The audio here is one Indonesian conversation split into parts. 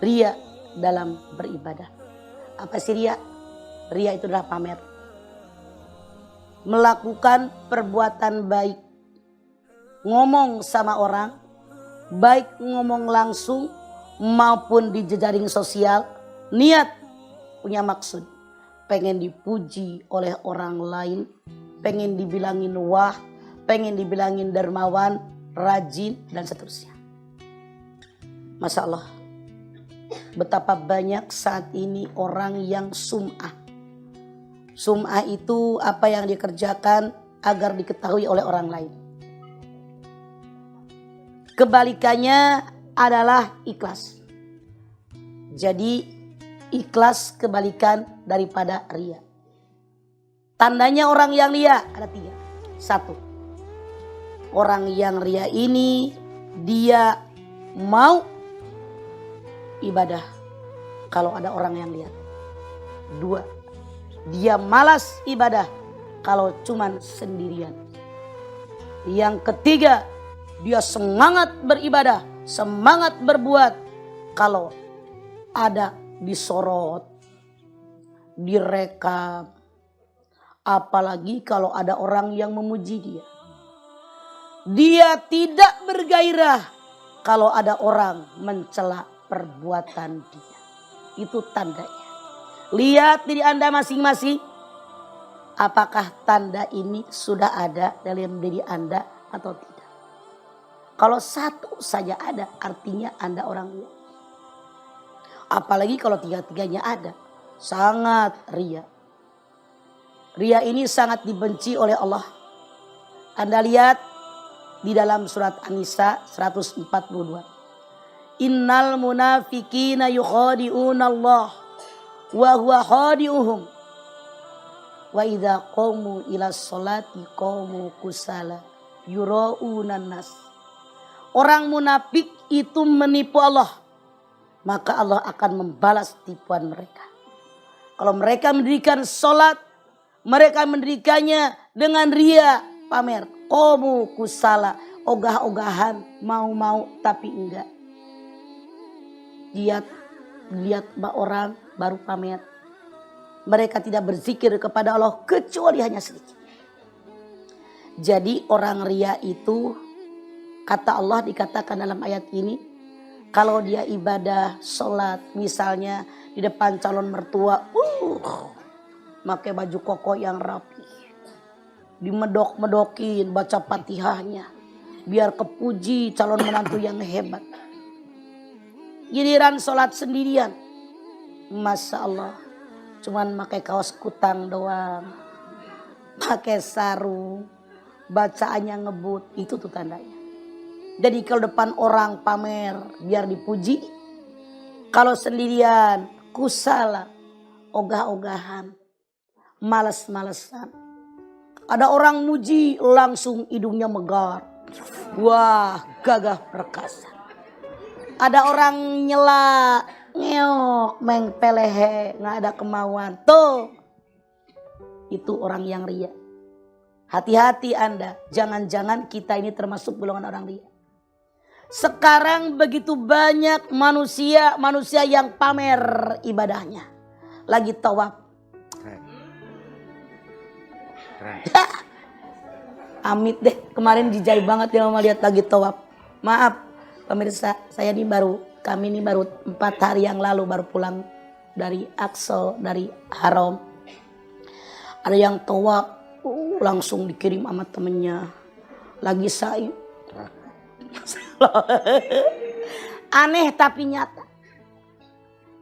ria dalam beribadah. Apa sih ria? Ria itu adalah pamer. Melakukan perbuatan baik. Ngomong sama orang, baik ngomong langsung maupun di jejaring sosial, niat punya maksud. Pengen dipuji oleh orang lain, pengen dibilangin wah, pengen dibilangin dermawan, rajin, dan seterusnya. Masya Allah, betapa banyak saat ini orang yang sum'ah. Sum'ah itu apa yang dikerjakan agar diketahui oleh orang lain. Kebalikannya adalah ikhlas. Jadi ikhlas kebalikan daripada ria. Tandanya orang yang ria ada 3. 1. Orang yang ria ini dia mau ibadah kalau ada orang yang lihat. 2. Dia malas ibadah kalau cuman sendirian. Yang ketiga, dia semangat beribadah, semangat berbuat kalau ada disorot, direkam, apalagi kalau ada orang yang memuji dia. Dia tidak bergairah kalau ada orang mencela perbuatan dia. Itu tandanya. Lihat diri Anda masing-masing. Apakah tanda ini sudah ada dalam diri Anda atau tidak? Kalau satu saja ada, artinya Anda orang ria. Apalagi kalau 3-tiganya ada, sangat ria. Ria ini sangat dibenci oleh Allah. Anda lihat di dalam surat An-Nisa 142. Innal munafiqina yukhadi'una Allah wa huwa khadi'uhum. Wa idza qamu ila sholati qamu kusala yura'unan nas. Orang munafik itu menipu Allah, maka Allah akan membalas tipuan mereka. Kalau mereka mendirikan sholat, mereka mendirikannya dengan ria, pamer, qamu kusala, ogah-ogahan, mau-mau tapi enggak. Lihat orang baru pamer. Mereka tidak berzikir kepada Allah kecuali hanya sedikit. Jadi orang ria itu, kata Allah dikatakan dalam ayat ini, kalau dia ibadah, sholat, misalnya di depan calon mertua, pakai baju koko yang rapi, dimedok-medokin, baca Fatihahnya, biar kepuji calon menantu yang hebat. Giliran sholat sendirian, Masya Allah, cuman pakai kaos kutang doang, pakai sarung, bacaannya ngebut, itu tuh tandanya. Jadi kalau depan orang pamer biar dipuji, kalau sendirian kusala, ogah-ogahan, malas-malesan. Ada orang muji langsung hidungnya megar, wah gagah perkasa. Ada orang nyela, ngeok, mengpelehe, nggak ada kemauan, tuh itu orang yang ria. Hati-hati Anda, jangan-jangan kita ini termasuk golongan orang ria. Sekarang begitu banyak manusia yang pamer ibadahnya. Lagi tawaf. Amit deh, kemarin dijai banget dia mau lihat lagi tawaf. Maaf pemirsa, kami ini baru 4 hari yang lalu baru pulang dari Aqsa, dari Haram. Ada yang tawaf, langsung dikirim sama temennya. Lagi sa'i. Aneh tapi nyata.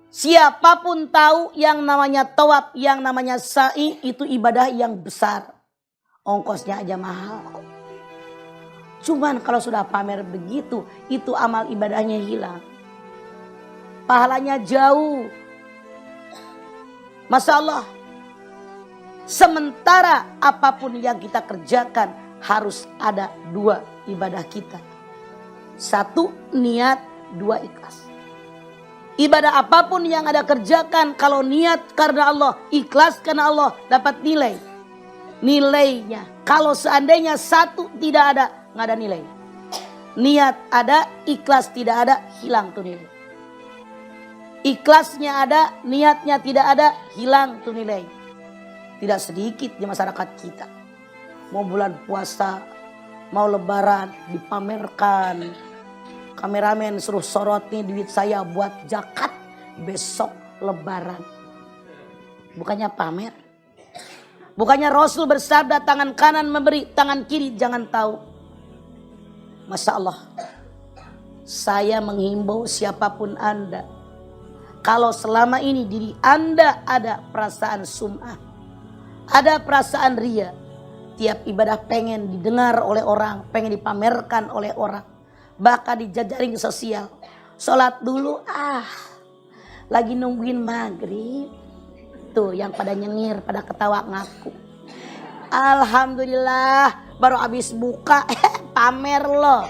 Siapapun tahu yang namanya tawaf, yang namanya sa'i itu ibadah yang besar. Ongkosnya aja mahal. Cuman kalau sudah pamer begitu, itu amal ibadahnya hilang. Pahalanya jauh. Masya Allah. Sementara apapun yang kita kerjakan harus ada 2 ibadah kita. 1 niat, 2 ikhlas. Ibadah apapun yang Anda kerjakan, kalau niat karena Allah, ikhlas karena Allah, dapat nilai. Nilainya, kalau seandainya 1 tidak ada, nggak ada nilai. Niat ada, ikhlas tidak ada, hilang tuh nilai. Ikhlasnya ada, niatnya tidak ada, hilang tuh nilai. Tidak sedikit di masyarakat kita. Mau bulan puasa, mau lebaran, dipamerkan. Kameramen suruh sorot nih duit saya buat zakat besok lebaran. Bukannya pamer. Bukannya Rasul bersabda tangan kanan memberi, tangan kiri jangan tahu. Masya Allah. Saya menghimbau siapapun Anda. Kalau selama ini diri Anda ada perasaan sum'ah. Ada perasaan ria. Tiap ibadah pengen didengar oleh orang. Pengen dipamerkan oleh orang. Bahkan di jejaring sosial. Sholat dulu lagi nungguin maghrib. Tuh yang pada nyengir, pada ketawa ngaku. Alhamdulillah baru habis buka pamer loh.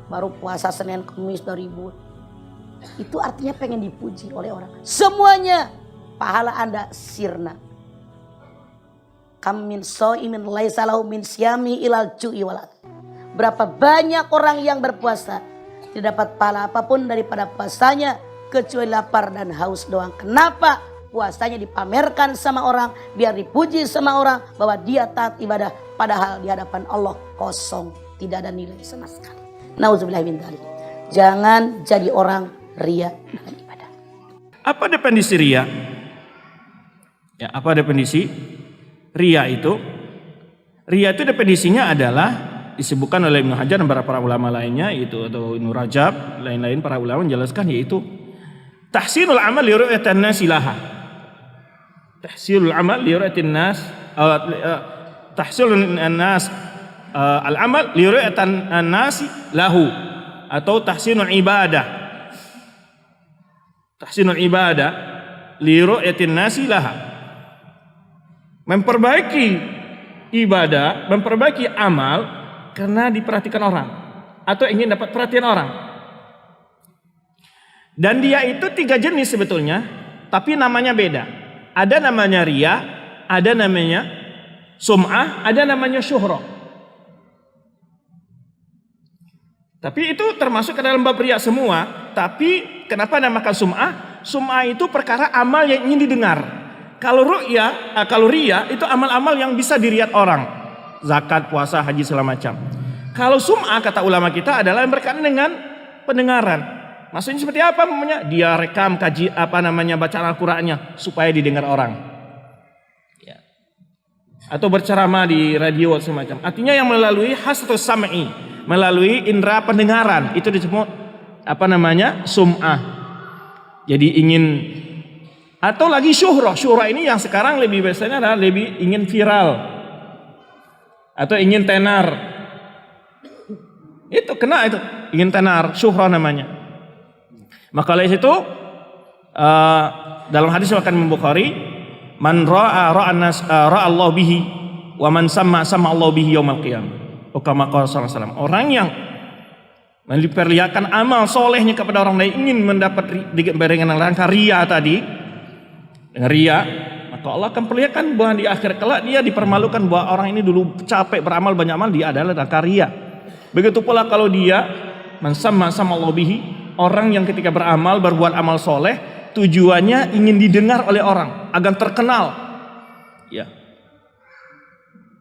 Baru puasa Senin Kamis 2000. Itu artinya pengen dipuji oleh orang. Semuanya pahala Anda sirna. Kam min shaimin laisa lahu min siyami ilal ju'i wal atsh. Berapa banyak orang yang berpuasa tidak dapat pahala apapun daripada puasanya kecuali lapar dan haus doang. Kenapa? Puasanya dipamerkan sama orang, biar dipuji sama orang bahwa dia taat ibadah, padahal di hadapan Allah kosong, tidak ada nilai sama sekali. Nauzubillah min dzalik. Jangan jadi orang ria dalam ibadah. Apa definisi ria? Ya, apa definisi ria itu? Ria itu definisinya adalah disebutkan oleh Ibnu Hajar dan para ulama lainnya, itu atau Ibnu Rajab, lain-lain para ulama menjelaskan, yaitu tahsinul amal li ru'yatin nas laha. Tahsilul amal li ru'yatin nas, tahsilul nas al-amal li ru'yatin nas lahu, atau tahsinul ibadah. Tahsinul ibadah li ru'yatin nas laha. Memperbaiki ibadah, memperbaiki amal karena diperhatikan orang atau ingin dapat perhatian orang. Dan dia itu 3 jenis sebetulnya, tapi namanya beda. Ada namanya ria, ada namanya sum'ah, ada namanya syuhrah. Tapi itu termasuk ke dalam bab ria semua. Tapi kenapa namakan sum'ah? Sum'ah itu perkara amal yang ingin didengar. Kalau ria itu amal-amal yang bisa dilihat orang. Zakat, puasa, haji segala macam. Kalau sum'ah kata ulama kita adalah yang berkaitan dengan pendengaran. Maksudnya seperti apa? Dia rekam kaji bacaan Al-Qur'annya supaya didengar orang. Ya. Atau berceramah di radio semacam. Artinya yang melalui hasatus sam'i, melalui indera pendengaran, itu disebut sum'ah. Jadi ingin, atau lagi syuhrah. Syuhrah ini yang sekarang lebih biasanya adalah lebih ingin viral atau ingin tenar. Itu kena itu, ingin tenar, syuhrah namanya. Maka oleh itu dalam hadis riwayat Bukhari, man ra'a Allah bihi wa man sama Allah bihi yaumil qiyamah. Kama qala sallallahu alaihi wasallam. Orang yang memperlihatkan amal solehnya kepada orang lain, ingin mendapat dengan rangka ria tadi, dengan ria, maka Allah akan perlihatkan bahwa di akhir kelak dia dipermalukan bahwa orang ini dulu capek beramal banyak amal, dia adalah rangka ria. Begitu pula kalau dia man sama Allah bihi, orang yang ketika beramal, berbuat amal soleh, tujuannya ingin didengar oleh orang, agar terkenal. Ya.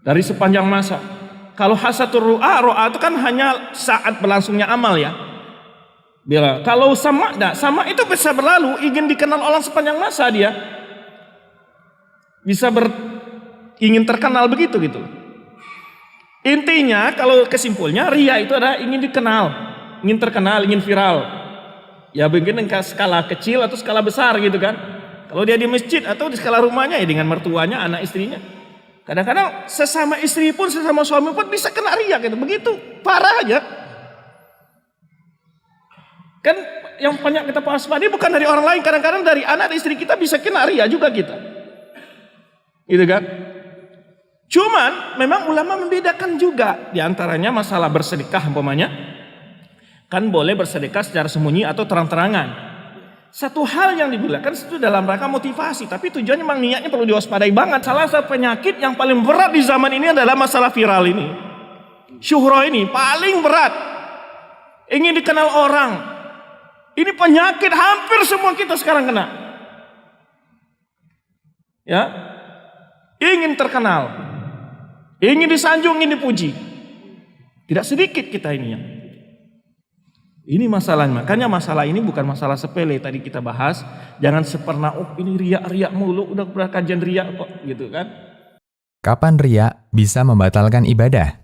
Dari sepanjang masa. Kalau hasatul ru'a itu kan hanya saat berlangsungnya amal ya. Bila kalau sama itu bisa berlalu, ingin dikenal orang sepanjang masa dia. Bisa ingin terkenal begitu gitu. Intinya kalau kesimpulannya ria itu adalah ingin dikenal, ingin terkenal, ingin viral. Ya mungkin dengan skala kecil atau skala besar gitu kan. Kalau dia di masjid atau di skala rumahnya ya dengan mertuanya, anak istrinya. Kadang-kadang sesama istri pun, sesama suami pun bisa kena ria gitu. Begitu parah aja. Kan yang banyak kita waspadai bukan dari orang lain, kadang-kadang dari anak dan istri kita bisa kena ria juga kita. Gitu kan? Cuman memang ulama membedakan juga di antaranya masalah bersedekah umpamanya. Kan boleh bersedekah secara sembunyi atau terang-terangan. Satu hal yang dibilangkan itu dalam rangka motivasi, tapi tujuannya memang niatnya perlu diwaspadai banget. Salah satu penyakit yang paling berat di zaman ini adalah masalah viral ini. Syuhrah ini paling berat. Ingin dikenal orang. Ini penyakit hampir semua kita sekarang kena. Ya, ingin terkenal, ingin disanjung, ingin dipuji. Tidak sedikit kita ini ya. Ini masalahnya. Makanya masalah ini bukan masalah sepele. Tadi kita bahas, jangan sepernah ini riak-riak mulu, udah pernah kajian riak kok, gitu kan? Kapan riya bisa membatalkan ibadah?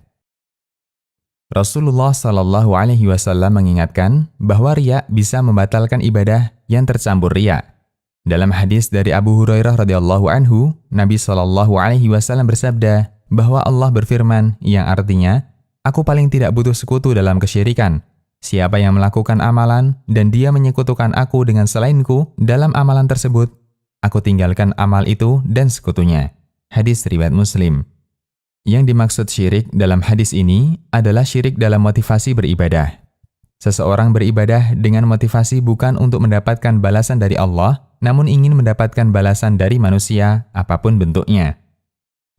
Rasulullah Shallallahu Alaihi Wasallam mengingatkan bahwa riya bisa membatalkan ibadah yang tercampur riya. Dalam hadis dari Abu Hurairah radhiyallahu anhu, Nabi Shallallahu Alaihi Wasallam bersabda bahwa Allah berfirman yang artinya, "Aku paling tidak butuh sekutu dalam kesyirikan. Siapa yang melakukan amalan dan dia menyekutukan aku dengan selainku dalam amalan tersebut, aku tinggalkan amal itu dan sekutunya." Hadis riwayat Muslim. Yang dimaksud syirik dalam hadis ini adalah syirik dalam motivasi beribadah. Seseorang beribadah dengan motivasi bukan untuk mendapatkan balasan dari Allah, namun ingin mendapatkan balasan dari manusia, apapun bentuknya.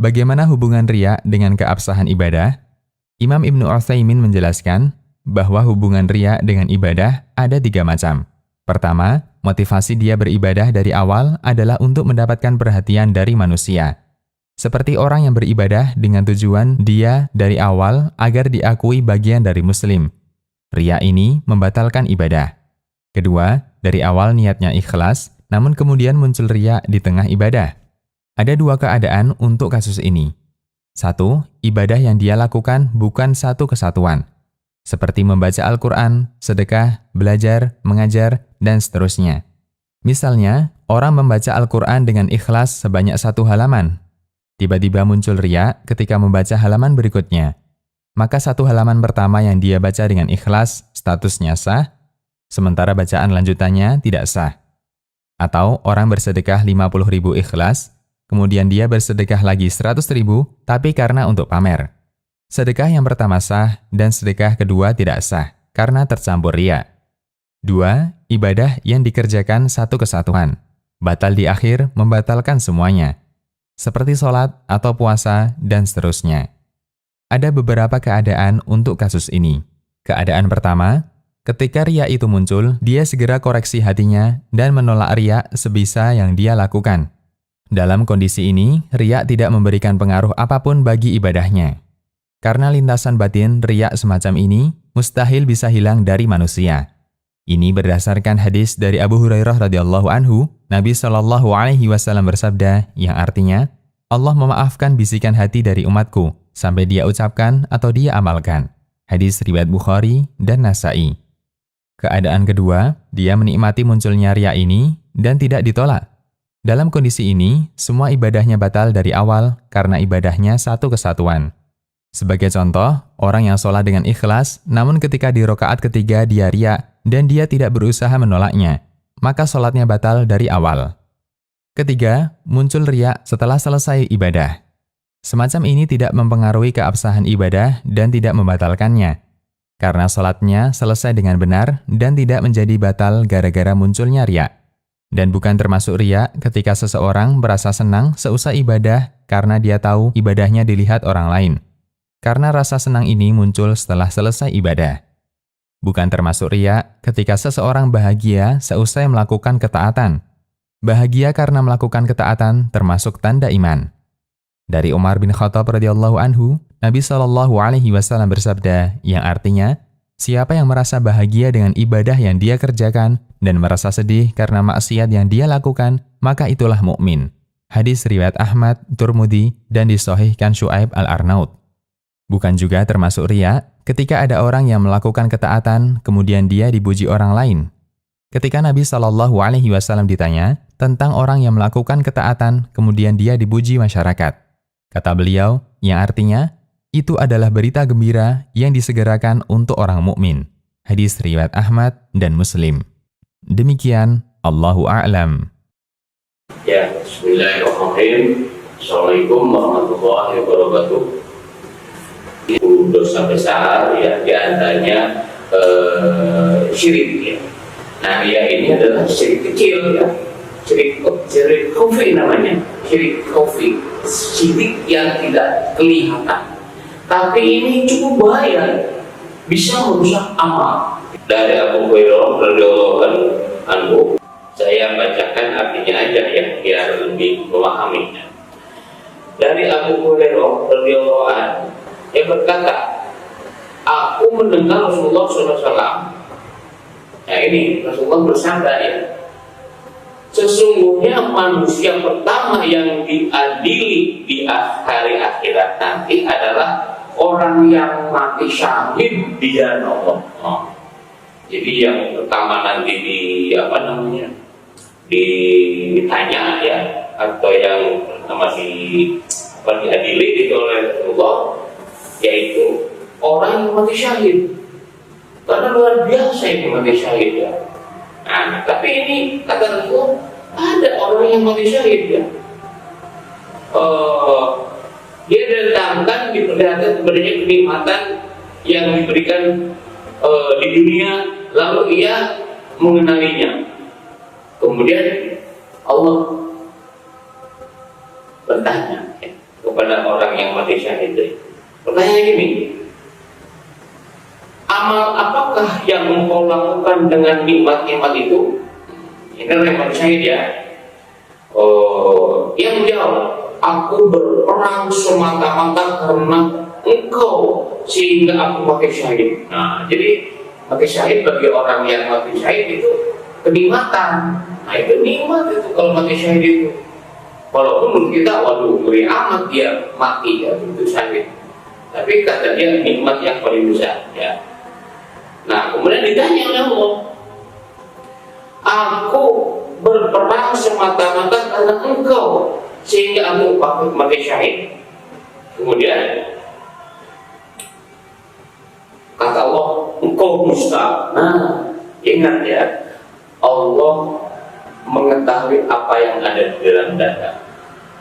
Bagaimana hubungan riya dengan keabsahan ibadah? Imam Ibnu Utsaimin menjelaskan bahwa hubungan riya dengan ibadah ada 3 macam. Pertama, motivasi dia beribadah dari awal adalah untuk mendapatkan perhatian dari manusia. Seperti orang yang beribadah dengan tujuan dia dari awal agar diakui bagian dari Muslim. Riya ini membatalkan ibadah. Kedua, dari awal niatnya ikhlas, namun kemudian muncul riya di tengah ibadah. Ada 2 keadaan untuk kasus ini. 1, ibadah yang dia lakukan bukan satu kesatuan, seperti membaca Al-Quran, sedekah, belajar, mengajar, dan seterusnya. Misalnya, orang membaca Al-Quran dengan ikhlas sebanyak 1 halaman. Tiba-tiba muncul riya ketika membaca halaman berikutnya. Maka 1 halaman pertama yang dia baca dengan ikhlas, statusnya sah, sementara bacaan lanjutannya tidak sah. Atau orang bersedekah 50.000 ikhlas, kemudian dia bersedekah lagi 100.000, tapi karena untuk pamer. Sedekah yang pertama sah, dan sedekah kedua tidak sah, karena tercampur riya. 2, ibadah yang dikerjakan satu kesatuan. Batal di akhir, membatalkan semuanya. Seperti sholat atau puasa, dan seterusnya. Ada beberapa keadaan untuk kasus ini. Keadaan pertama, ketika riya itu muncul, dia segera koreksi hatinya dan menolak riya sebisa yang dia lakukan. Dalam kondisi ini, riya tidak memberikan pengaruh apapun bagi ibadahnya. Karena lintasan batin riya semacam ini mustahil bisa hilang dari manusia. Ini berdasarkan hadis dari Abu Hurairah radhiyallahu anhu, Nabi Shallallahu Alaihi Wasallam bersabda yang artinya, Allah memaafkan bisikan hati dari umatku sampai dia ucapkan atau dia amalkan. Hadis riwayat Bukhari dan Nasa'i. Keadaan kedua, dia menikmati munculnya riya ini dan tidak ditolak. Dalam kondisi ini, semua ibadahnya batal dari awal karena ibadahnya satu kesatuan. Sebagai contoh, orang yang sholat dengan ikhlas, namun ketika di rakaat ketiga dia riya dan dia tidak berusaha menolaknya, maka sholatnya batal dari awal. Ketiga, muncul riya setelah selesai ibadah. Semacam ini tidak mempengaruhi keabsahan ibadah dan tidak membatalkannya, karena sholatnya selesai dengan benar dan tidak menjadi batal gara-gara munculnya riya. Dan bukan termasuk riya ketika seseorang merasa senang seusai ibadah karena dia tahu ibadahnya dilihat orang lain. Karena rasa senang ini muncul setelah selesai ibadah. Bukan termasuk riya ketika seseorang bahagia seusai melakukan ketaatan. Bahagia karena melakukan ketaatan termasuk tanda iman. Dari Umar bin Khattab radhiyallahu anhu, Nabi Shallallahu Alaihi Wasallam bersabda yang artinya, siapa yang merasa bahagia dengan ibadah yang dia kerjakan dan merasa sedih karena maksiat yang dia lakukan, maka itulah mukmin. Hadis riwayat Ahmad, Turmudi, dan disahihkan Syu'aib al-Arnaud. Bukan juga termasuk riya ketika ada orang yang melakukan ketaatan, kemudian dia dipuji orang lain. Ketika Nabi Shallallahu Alaihi Wasallam ditanya tentang orang yang melakukan ketaatan, kemudian dia dipuji masyarakat. Kata beliau, yang artinya, itu adalah berita gembira yang disegerakan untuk orang mukmin. Hadis riwayat Ahmad dan Muslim. Demikian, Allahu a'lam. Ya, bismillahirrahmanirrahim. Assalamualaikum warahmatullahi wabarakatuh. Itu dosa besar ya, diantaranya syirik ya. Nah, ya ini adalah syirik kecil ya. Syirik khafi namanya. Syirik khafi. Syirik yang tidak kelihatan. Tapi ini cukup bahaya. Bisa merusak amal. dari Abu Hurairah radhiyallahu anhu. Saya bacakan artinya aja ya biar lebih memahaminya. Dari Abu Hurairah radhiyallahu anhu, dia berkata, aku mendengar Rasulullah SAW. Nah ini Rasulullah bersabda ya, sesungguhnya manusia pertama yang diadili di hari akhirat nanti adalah orang yang mati syahid di jalan Allah. Jadi yang pertama nanti ditanya ya, atau yang pertama diadili itu oleh Rasulullah, yaitu orang yang mati syahid. Karena luar biasa itu mati syahid ya. Nah, tapi ini kata Rasulullah, ada orang yang mati syahid ya. Dia datangkan, diperlihatkan kepadanya kenikmatan yang diberikan di dunia, lalu ia mengenalinya. Kemudian Allah bertanya kepada orang yang mati syahid. Pertanyaan gini, amal apakah yang engkau lakukan dengan nikmat-nikmat itu? Ini orang yang mati syahid ya. Ia menjawab, aku berperang semata-mata karena engkau sehingga aku mati syahid. Nah, jadi mati syahid bagi orang yang mati syahid itu kenikmatan. Nah, itu nikmat itu kalau mati syahid itu. Walaupun menurut kita, waduh, ngeri amat dia mati ya, itu syahid. Tapi kata dia nikmat yang paling besar ya. Nah, kemudian ditanya oleh Allah, aku berperang semata-mata karena engkau sehingga aku mati syahid. Kemudian kata Allah, engkau dusta. Nah, ingat ya, Allah mengetahui apa yang ada di dalam dada.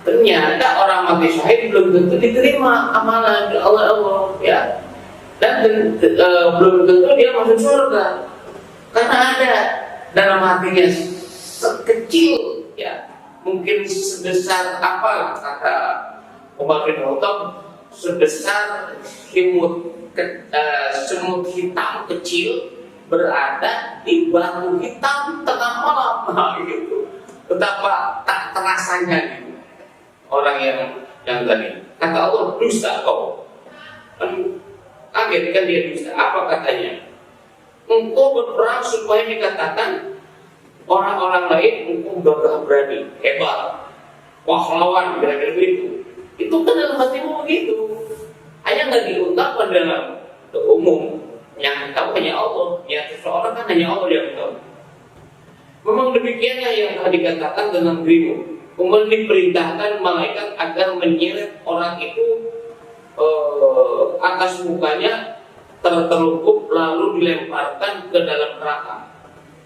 Ternyata orang mati syahid belum tentu diterima amalan Allah ya, dan belum tentu dia masuk surga, karena ada dalam hatinya sekecil ya, mungkin sebesar apa kata Umar bin Khattab, sebesar semut hitam kecil berada di batu hitam tengah malam. Nah, gitu. Betapa tak terasanya gitu. Orang yang tadi kata Allah, dusta kau. Kaget kan dia dusta. Apa katanya? Engkau berperang supaya dikatakan orang-orang lain engkau gagah berani, hebat, pahlawan, kira-kira begitu. Itu kan dalam hatimu begitu. Hanya nggak diungkapkan dalam umum. Yang tahu hanya Allah, yang seseorang kan hanya Allah yang tahu. Memang demikianlah yang telah dikatakan dalam dirimu. Kemudian diperintahkan malaikat agar menyeret orang itu atas mukanya tertelungkup lalu dilemparkan ke dalam neraka.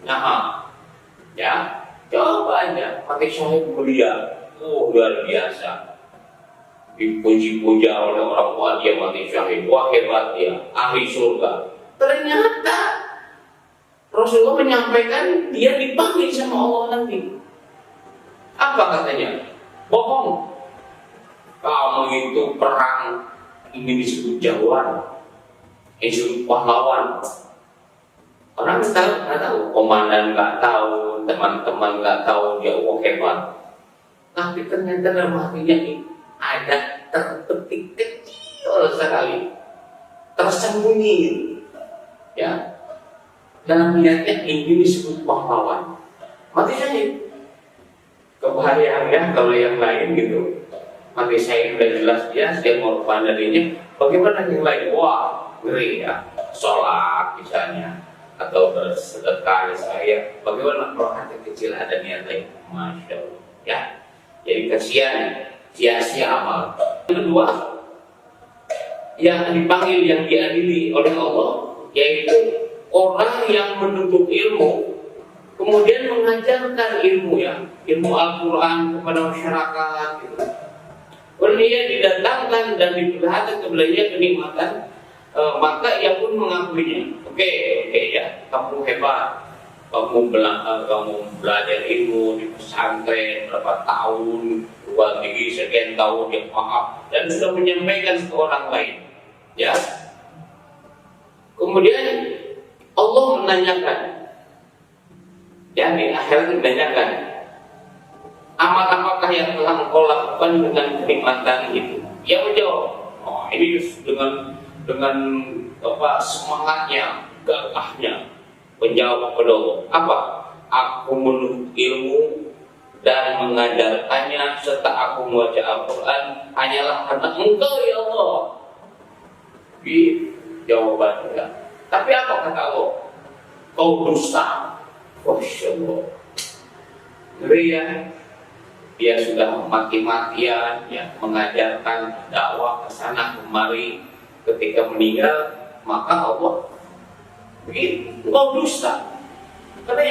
Nah, ya, coba aja mati syahid mulia, luar biasa. Dipuji-puja oleh orang tua dia mati syahid, wah hebat dia, ahli surga. Ternyata Rasulullah menyampaikan dia dipanggil sama Allah nanti. Apa katanya? Bohong. Kamu itu perang ingin disebut jagoan, disebut pahlawan. Orang nggak tahu, komandan nggak tahu, teman-teman nggak tahu dia hebat. Tapi ternyata dalam hatinya ini ada terpetik kecil sekali, tersembunyi. Ya, dalam niatnya ingin disebut pahlawan. Mati syahid. Kebahagiaannya kalau yang lain gitu, mati syahid udah jelas dia mengorban darinya. Bagaimana yang lain? Wah, ngeri ya. Sholat misalnya atau bersedekah saya. Bagaimana kalau hati kecil ada niat lain? Masya Allah. Ya, jadi kasihan, sia-sia amal. Yang kedua, yang dipanggil, yang diadili oleh Allah, yaitu orang yang menuntut ilmu kemudian mengajarkan ilmu ya, ilmu Al-Quran kepada masyarakat gitu. Kemudian dia didatangkan dan diperlihatkan kepadanya kenikmatan, maka ia pun mengakuinya. Oke ya, kamu hebat, kamu belajar ilmu di pesantren berapa tahun, luar tinggi sekian tahun, yang paham dan sudah menyampaikan ke orang lain ya. Kemudian Allah menanyakan, ya di akhirat menanyakan, amal apakah yang telah engkau lakukan dengan kenikmatan itu? Ya menjawab, oh ini dengan semangatnya, gagahnya menjawab kepada Allah. Apa? Aku menuntut ilmu dan mengajarkannya serta aku membaca Al-Quran hanyalah karena engkau ya Allah. Jawabannya. Tapi apa kata Allah? Kau dusta. Masya Allah. Ngeri ya. Dia sudah mati-matian, ya, mengajarkan dakwah ke sana kemari. Ketika meninggal, maka Allah engkau dusta. Karena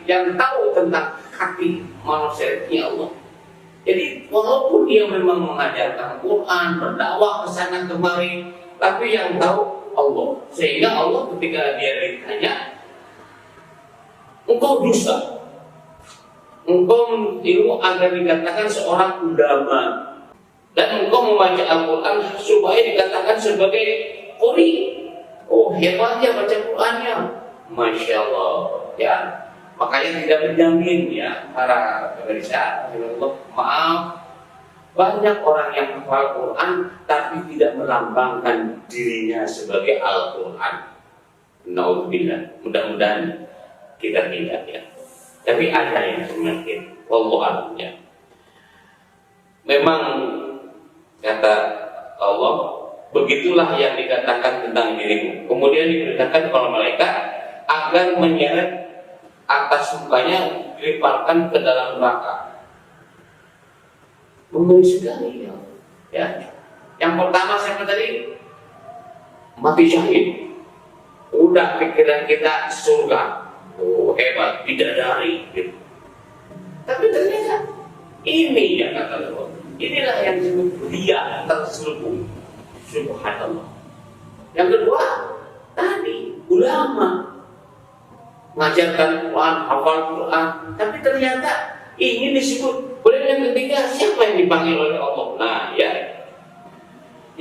yang tahu tentang hati manusia itu Allah. Jadi walaupun dia memang mengajarkan Quran, berdakwah ke sana kemari, tapi yang tahu Allah. Sehingga Allah ketika dia ditanya, engkau dusta. Engkau ilmu agar dikatakan seorang ulama, dan engkau membaca Al-Quran supaya dikatakan sebagai qori. Oh hebatnya baca Qurannya, Masya Allah. Ya, makanya tidak menjamin ya para pemirsa. Maaf, banyak orang yang hafal Quran tapi tidak melambangkan dirinya sebagai Al-Quran. Naudzubillah. Mudah-mudahan kita tidak ya. Tapi ada yang semakin wallahu a'lam ya. Memang kata Allah, begitulah yang dikatakan tentang dirimu. Kemudian diperintahkan oleh malaikat agar menyeret atas mukanya, dilemparkan ke dalam neraka. Mengeri sekali ya. Yang pertama saya tadi mati syahid. Udah pikiran kita surga. Oh hebat, bidadari gitu. Tapi ternyata ini yang kata Allah, inilah yang disebut dia terselubung. Subhanallah. Yang kedua tadi ulama mengajarkan Quran, hafal Quran, tapi ternyata ini disebut. Kemudian yang ketiga, siapa yang dipanggil oleh Allah? Nah ya,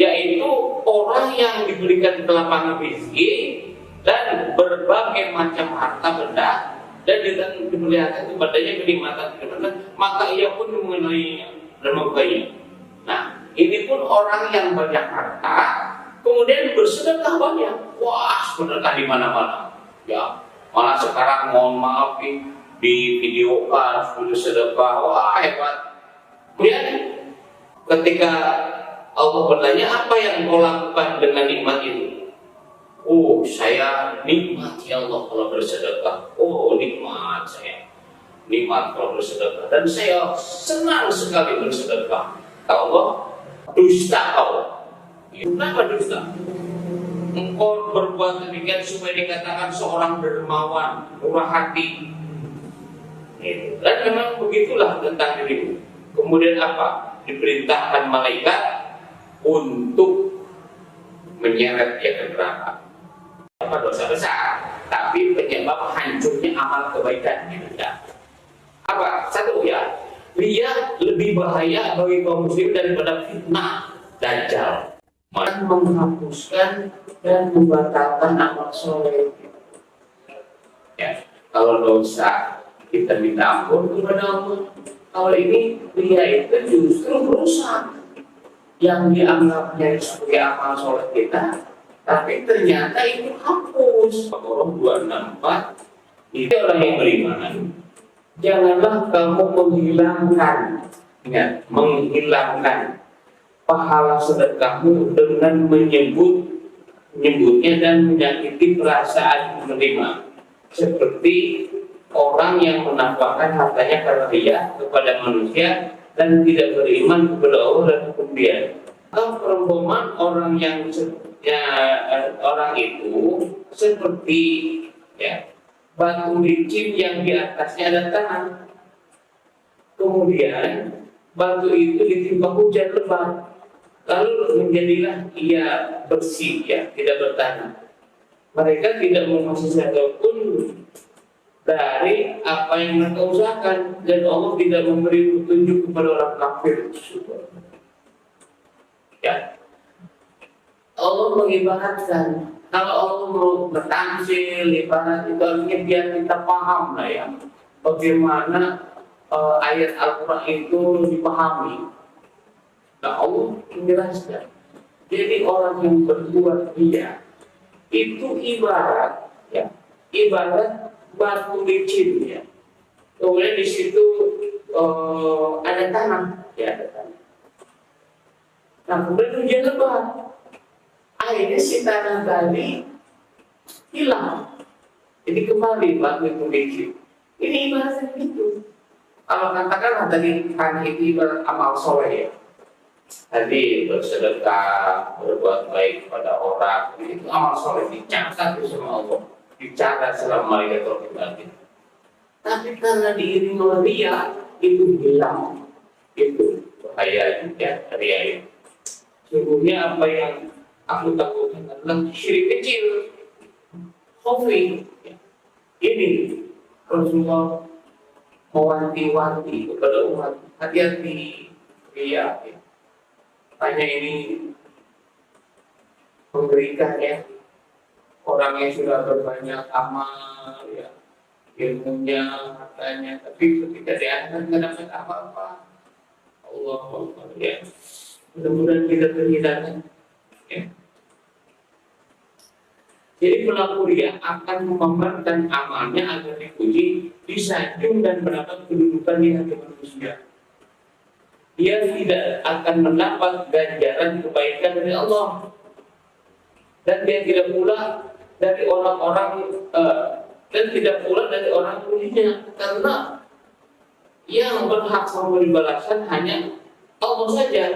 yaitu orang yang diberikan kelapangan rezeki dan berbagai macam harta benda, dan diperlihatkan kepadanya kenikmatan, maka ia pun mengenainya dan membukainya. Nah, ini pun orang yang banyak harta, kemudian bersedekah banyak. Wah, sedekah di mana-mana. Ya, malah sekarang mohon maaf di videokan sudah sedekah. Wah, hebat. Kemudian ketika Allah bertanya, apa yang kau lakukan dengan nikmat itu? Oh, saya nikmat ya Allah kalau bersedekah. Oh, nikmat saya. Nikmat kalau bersedekah. Dan saya senang sekali bersedekah. Allah, dusta kau. Kenapa dusta? Engkau berbuat demikian supaya dikatakan seorang dermawan, murah hati. Dan memang begitulah tentang dirimu. Kemudian apa? Diperintahkan malaikat untuk menyeret dia ke neraka. Apa dosa besar, tapi penyebab hancurnya amal kebaikan gitu ya. Apa? Satu ya, dia lebih bahaya bagi kaum muslim daripada fitnah dajjal. Malah menghapuskan dan membatalkan amal soleh. Ya, kalau dosa kita minta ampun kepada Allah. Kalau ini dia itu justru merusak yang dianggapnya sebagai amal soleh kita. Tapi ternyata itu hapus. Al-Qur'an 264. Itu orang yang beriman. Janganlah kamu menghilangkan pahala sedekahmu dengan menyebutnya dan menyakiti perasaan penerima. Seperti orang yang menafkahkan hartanya karena dia kepada manusia dan tidak beriman kepada Allah dan kemudian. Atau perumpamaan orang yang orang itu seperti ya batu licin yang di atasnya ada tanah. Kemudian batu itu ditimpa hujan lebat, lalu menjadilah ia bersih ya, tidak bertanah. Mereka tidak mengasihi satupun dari apa yang mereka usahakan, dan Allah tidak memberi petunjuk kepada orang kafir. Ya, Allah mengibaratkan Kalau Allah mau bertanzil, ibarat itu artinya biar kita paham lah ya, bagaimana ayat Al-Quran itu dipahami. Nah Allah menjelaskan. Jadi orang yang berbuat riya itu ibarat ya, ibarat batu licin ya. Kemudian di situ ada tanah, ya ada tanah. Nah kemudian hujan lebat, akhirnya si tanah tadi hilang. Jadi kembali batu itu licin. Ini ibaratnya gitu. Kalau katakanlah tadi tanah itu ibarat amal soleh ya. Tadi bersedekah, berbuat baik kepada orang, itu amal soleh dicatat sama Allah, dicatat selama malaikat kita. Tapi karena diiringi oleh riya, itu hilang, itu bahaya juga riya itu. Sungguhnya apa yang aku takutkan adalah syirik kecil, khafi. Ini Rasulullah mewanti-wanti kepada umat, hati-hati riya. Hanya ini memberikan ya, orang yang sudah berbanyak amal ya, ilmunya, hartanya, tapi ketika di akhirat tidak dapat apa-apa. Allah ya, mudah-mudahan kita terhindar ya. Jadi pelaku riya akan memamerkan amalnya agar dipuji, disanjung dan mendapat kedudukan di hati manusia. Dia tidak akan mendapat ganjaran kebaikan dari Allah, dan dia tidak pula dari orang-orang dan tidak pula dari orang pujinya, karena yang berhak memberi balasan hanya Allah saja,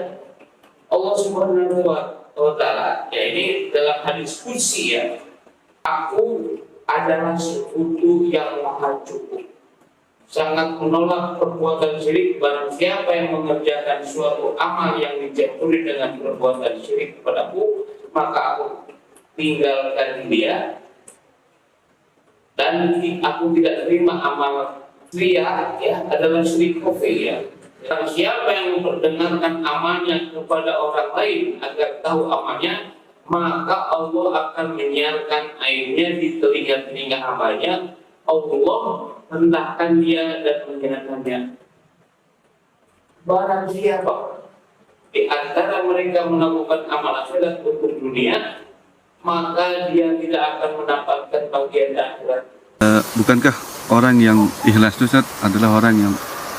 Allah Subhanahu wa Ta'ala. Ya ini dalam hadis qudsi ya, aku adalah sekutu yang maha cukup, sangat menolak perbuatan syirik. Barang siapa yang mengerjakan suatu amal yang dicampuri dengan perbuatan syirik kepadaku, maka aku tinggalkan dia, dan aku tidak terima amal riya ya, adalah syirik khafi ya. Barang siapa yang memperdengarkan amalnya kepada orang lain agar tahu amalnya, maka Allah akan menyiarkan airnya di telinga-telinga hambanya. Allah rendahkan dia dan menghinakannya. Barang siapa di antara mereka melakukan amal akhirat untuk dunia, maka dia tidak akan mendapatkan bagian akhirat. Bukankah orang yang ikhlas itu Ustaz, adalah orang yang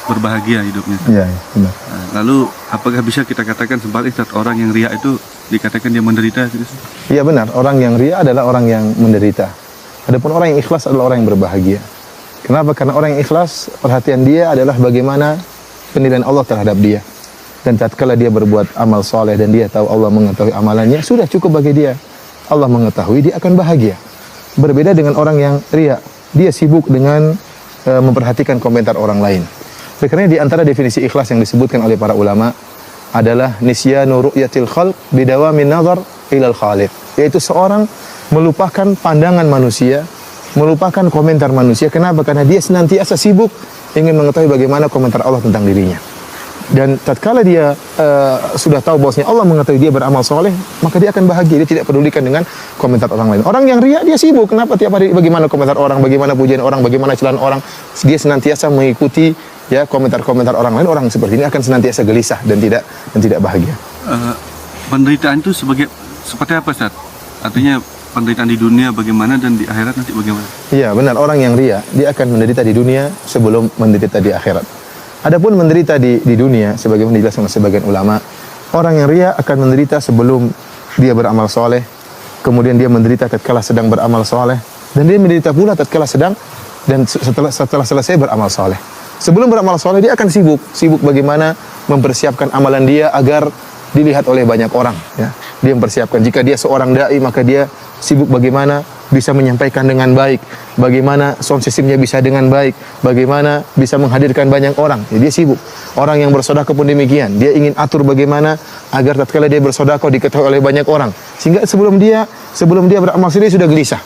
berbahagia hidupnya? Iya, benar. Lalu apakah bisa kita katakan sebalik Ustaz, orang yang riya itu dikatakan dia menderita gitu? Iya benar, orang yang riya adalah orang yang menderita. Adapun orang yang ikhlas adalah orang yang berbahagia. Kenapa? Karena orang yang ikhlas, perhatian dia adalah bagaimana penilaian Allah terhadap dia. Dan tatkala dia berbuat amal soleh dan dia tahu Allah mengetahui amalannya, sudah cukup bagi dia. Allah mengetahui, dia akan bahagia. Berbeda dengan orang yang riya, dia sibuk dengan memperhatikan komentar orang lain. Karena di antara definisi ikhlas yang disebutkan oleh para ulama adalah nisyanu ru'yatil khalq bidawamin nazar ilal khaliq, yaitu seorang melupakan pandangan manusia, melupakan komentar manusia. Kenapa? Karena dia senantiasa sibuk ingin mengetahui bagaimana komentar Allah tentang dirinya. Dan tatkala dia sudah tahu bahwasanya Allah mengetahui dia beramal soleh, maka dia akan bahagia. Dia tidak pedulikan dengan komentar orang lain. Orang yang riya, dia sibuk. Kenapa? Tiap hari bagaimana komentar orang, bagaimana pujian orang, bagaimana celaan orang. Dia senantiasa mengikuti ya komentar-komentar orang lain. Orang seperti ini akan senantiasa gelisah dan tidak bahagia. Penderitaan itu seperti apa Ustaz? Artinya penderitaan di dunia bagaimana dan di akhirat nanti bagaimana? Iya benar, orang yang riya dia akan menderita di dunia sebelum menderita di akhirat. Adapun menderita di dunia, sebagaimana dijelaskan oleh sebagian ulama, orang yang riya akan menderita sebelum dia beramal soleh, kemudian dia menderita tatkala sedang beramal soleh, dan dia menderita pula tatkala sedang dan setelah selesai beramal soleh. Sebelum beramal soleh dia akan sibuk bagaimana mempersiapkan amalan dia agar dilihat oleh banyak orang. Ya. Dia mempersiapkan. Jika dia seorang dai, maka dia sibuk bagaimana bisa menyampaikan dengan baik, bagaimana sound systemnya bisa dengan baik, bagaimana bisa menghadirkan banyak orang. Ya, dia sibuk. Orang yang bersedekah pun demikian. Dia ingin atur bagaimana agar tatkala dia bersedekah diketahui oleh banyak orang. Sehingga sebelum dia beramal soleh sudah gelisah.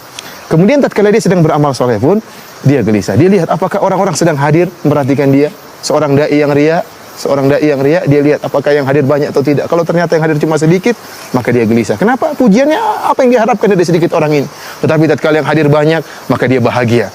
Kemudian tatkala dia sedang beramal soleh pun dia gelisah. Dia lihat apakah orang-orang sedang hadir memperhatikan dia. Seorang dai yang riya Seorang dai yang riya, dia lihat apakah yang hadir banyak atau tidak. Kalau ternyata yang hadir cuma sedikit, maka dia gelisah. Kenapa? Pujiannya apa yang diharapkan dari sedikit orang ini. Tetapi tatkala yang hadir banyak, maka dia bahagia.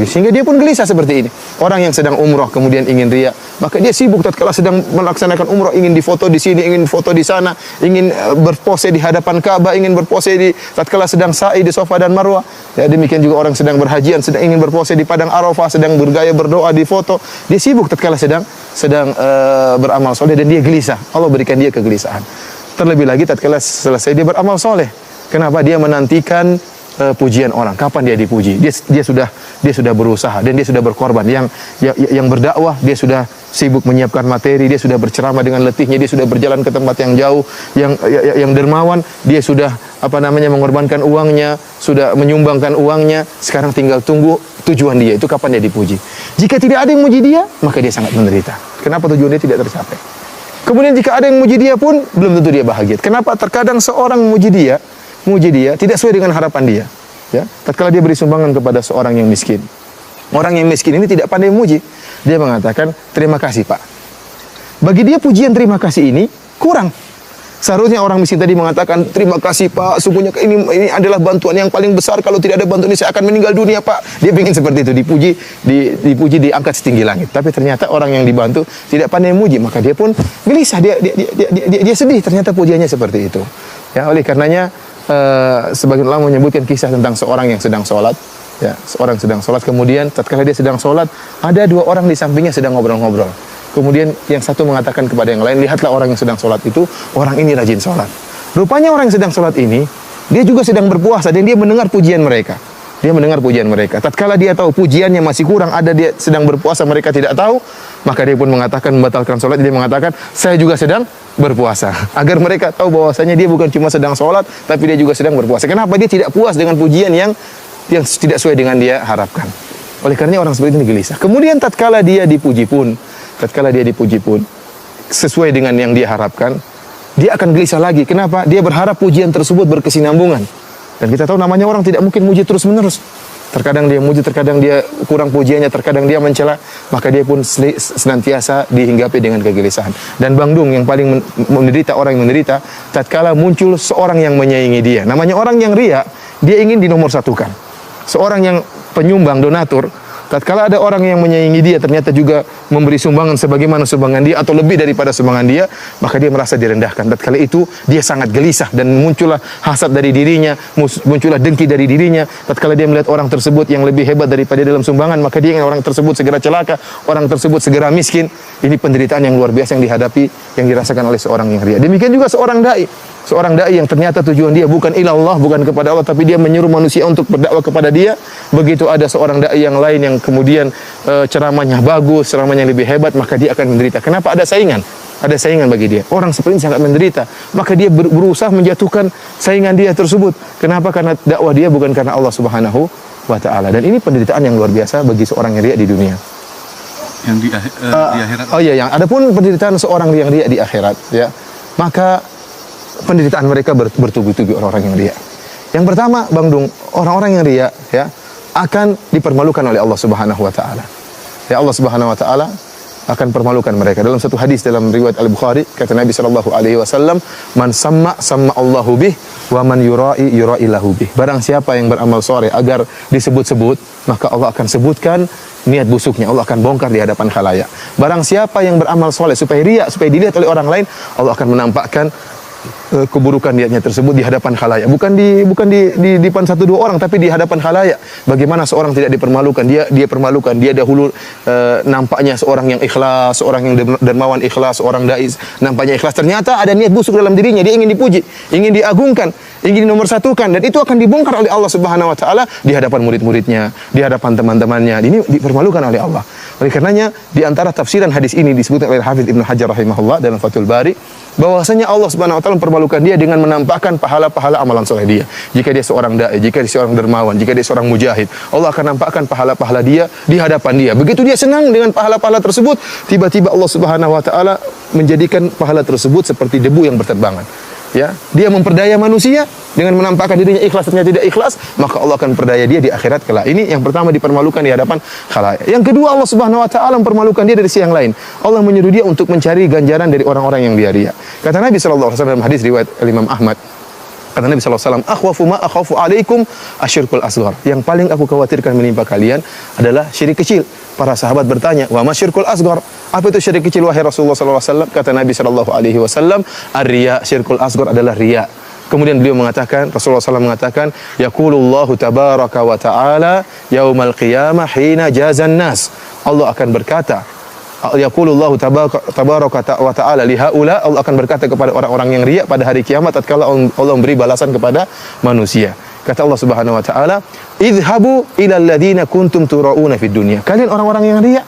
Sehingga dia pun gelisah seperti ini. Orang yang sedang umroh kemudian ingin riya, maka dia sibuk tatkala sedang melaksanakan umroh, ingin difoto di sini, ingin foto di sana, ingin berpose di hadapan Ka'bah, ingin berpose di tatkala sedang sa'i di Safa dan Marwah. Ya, demikian juga orang sedang berhajian, sedang ingin berpose di padang Arafah, sedang bergaya berdoa di foto. Dia sibuk tatkala sedang beramal soleh dan dia gelisah. Allah berikan dia kegelisahan. Terlebih lagi tatkala selesai dia beramal soleh. Kenapa? Dia menantikan pujian orang. Kapan dia dipuji? Dia sudah berusaha dan dia sudah berkorban. Yang berdakwah, dia sudah sibuk menyiapkan materi, dia sudah berceramah dengan letihnya, dia sudah berjalan ke tempat yang jauh. Yang dermawan, dia sudah mengorbankan uangnya, sudah menyumbangkan uangnya. Sekarang tinggal tunggu tujuan dia itu kapan dia dipuji. Jika tidak ada yang muji dia, maka dia sangat menderita. Kenapa tujuan dia tidak tercapai? Kemudian jika ada yang muji dia pun belum tentu dia bahagia. Kenapa? Terkadang seorang muji dia tidak sesuai dengan harapan dia. Ya, tatkala dia beri sumbangan kepada seorang yang miskin. Orang yang miskin ini tidak pandai memuji. Dia mengatakan, "Terima kasih, Pak." Bagi dia pujian terima kasih ini kurang. Seharusnya orang miskin tadi mengatakan, "Terima kasih, Pak. Sungguhnya ini adalah bantuan yang paling besar. Kalau tidak ada bantuan ini saya akan meninggal dunia, Pak." Dia ingin seperti itu, dipuji, diangkat setinggi langit. Tapi ternyata orang yang dibantu tidak pandai memuji, maka dia pun gelisah, dia sedih. Ternyata pujiannya seperti itu. Ya, oleh karenanya sebagian ulama menyebutkan kisah tentang seorang yang sedang sholat. Ya, seorang sedang sholat, kemudian tatkala dia sedang sholat, ada dua orang di sampingnya sedang ngobrol-ngobrol. Kemudian yang satu mengatakan kepada yang lain, "Lihatlah orang yang sedang sholat itu, orang ini rajin sholat." Rupanya orang yang sedang sholat ini, dia juga sedang berpuasa dan dia mendengar pujian mereka. Tatkala dia tahu pujiannya masih kurang, ada dia sedang berpuasa, mereka tidak tahu, maka dia pun mengatakan, membatalkan sholat. Dia mengatakan, "Saya juga sedang berpuasa." Agar mereka tahu bahwasanya dia bukan cuma sedang sholat, tapi dia juga sedang berpuasa. Kenapa? Dia tidak puas dengan pujian yang tidak sesuai dengan dia harapkan. Oleh karena orang seperti ini gelisah. Kemudian tatkala dia dipuji pun sesuai dengan yang dia harapkan, dia akan gelisah lagi. Kenapa? Dia berharap pujian tersebut berkesinambungan. Dan kita tahu namanya orang tidak mungkin muji terus-menerus. Terkadang dia muji, terkadang dia kurang pujiannya, terkadang dia mencela, maka dia pun senantiasa dihinggapi dengan kegelisahan. Dan Bang Dung yang paling orang yang menderita, tatkala muncul seorang yang menyaingi dia. Namanya orang yang riya, dia ingin dinomorsatukan. Seorang yang penyumbang, donatur, tatkala ada orang yang menyaingi dia, ternyata juga memberi sumbangan sebagaimana sumbangan dia atau lebih daripada sumbangan dia, maka dia merasa direndahkan. Tatkala itu dia sangat gelisah dan muncullah hasad dari dirinya, muncullah dengki dari dirinya. Tatkala dia melihat orang tersebut yang lebih hebat daripada dia dalam sumbangan, maka dia ingin orang tersebut segera celaka, orang tersebut segera miskin. Ini penderitaan yang luar biasa yang dihadapi, yang dirasakan oleh seorang yang riya. Demikian juga seorang dai yang ternyata tujuan dia bukan ilallah, bukan kepada Allah, tapi dia menyuruh manusia untuk berdakwah kepada dia. Begitu ada seorang dai yang lain yang kemudian ceramahnya bagus, ceramahnya lebih hebat, maka dia akan menderita. Kenapa? Ada saingan bagi dia. Orang seperti ini sangat menderita, maka dia berusaha menjatuhkan saingan dia tersebut. Kenapa? Karena dakwah dia bukan karena Allah Subhanahu wa taala. Dan ini penderitaan yang luar biasa bagi seorang yang riya di dunia. Yang di akhirat. Oh iya, adapun penderitaan seorang yang riya di akhirat, ya, maka penderitaan mereka bertubi-tubi orang-orang yang riya. Yang pertama, Bang Dung, orang-orang yang riya, ya, akan dipermalukan oleh Allah Subhanahu wa taala. Ya, Allah Subhanahu wa taala akan permalukan mereka. Dalam satu hadis dalam riwayat Al-Bukhari, kata Nabi sallallahu alaihi wasallam, "Man samma Allahu bih wa man yura'i lahu bih." Barang siapa yang beramal soleh agar disebut-sebut, maka Allah akan sebutkan niat busuknya, Allah akan bongkar di hadapan khalayak. Barang siapa yang beramal soleh supaya riya, supaya dilihat oleh orang lain, Allah akan menampakkan keburukan niatnya tersebut di hadapan khalayak, bukan di depan satu dua orang, tapi di hadapan khalayak. Bagaimana seorang tidak dipermalukan, dia permalukan, dia dahulu nampaknya seorang yang ikhlas, seorang yang dermawan ikhlas, seorang dai nampaknya ikhlas, ternyata ada niat busuk dalam dirinya, dia ingin dipuji, ingin diagungkan, ingin dinomorsatukan, dan itu akan dibongkar oleh Allah Subhanahu wa taala di hadapan murid-muridnya, di hadapan teman-temannya. Ini dipermalukan oleh Allah. Oleh karenanya di antara tafsiran hadis ini disebutkan oleh Hafidz Ibnu Hajar rahimahullah dalam Fathul Bari, bahwasanya Allah Subhanahu wa taala mempermalukan dia dengan menampakkan pahala-pahala amalan soleh dia. Jika dia seorang dai, jika dia seorang dermawan, jika dia seorang mujahid, Allah akan nampakkan pahala-pahala dia di hadapan dia. Begitu dia senang dengan pahala-pahala tersebut, tiba-tiba Allah Subhanahu wa taala menjadikan pahala tersebut seperti debu yang berterbangan. ya, dia memperdaya manusia dengan menampakkan dirinya ikhlas ternyata tidak ikhlas, maka Allah akan perdaya dia di akhirat kelak. Ini yang pertama, dipermalukan di hadapan khalayak. Yang kedua, Allah Subhanahu wa taala mempermalukan dia dari sisi yang lain. Allah menyuruh dia untuk mencari ganjaran dari orang-orang yang dia riya. Kata Nabi sallallahu alaihi wasallam dalam hadis riwayat Imam Ahmad, kata Nabi sallallahu alaihi wasallam, "Akhwafu ma akhafu alaikum asyirkul asghar." Yang paling aku khawatirkan menimpa kalian adalah syirik kecil. Para sahabat bertanya, "Wa ma syirkul asghar?" Apa itu syirik kecil wahai Rasulullah sallallahu alaihi wasallam? Kata Nabi sallallahu alaihi wasallam, "Ar-riya, syirkul asghar adalah riya." Kemudian beliau mengatakan, Rasulullah SAW mengatakan, "Yaqulullahu tabaraka wa ta'ala yaumal qiyamah hina jazan nas." Allah akan berkata, yaqulullahu tabaraka wa ta'ala li haula, Allah akan berkata kepada orang-orang yang riya pada hari kiamat tatkala Allah memberi balasan kepada manusia. Kata Allah Subhanahu wa taala, "Idhabu ilal ladzina kuntum turauna fid dunya." Kalian orang-orang yang riya,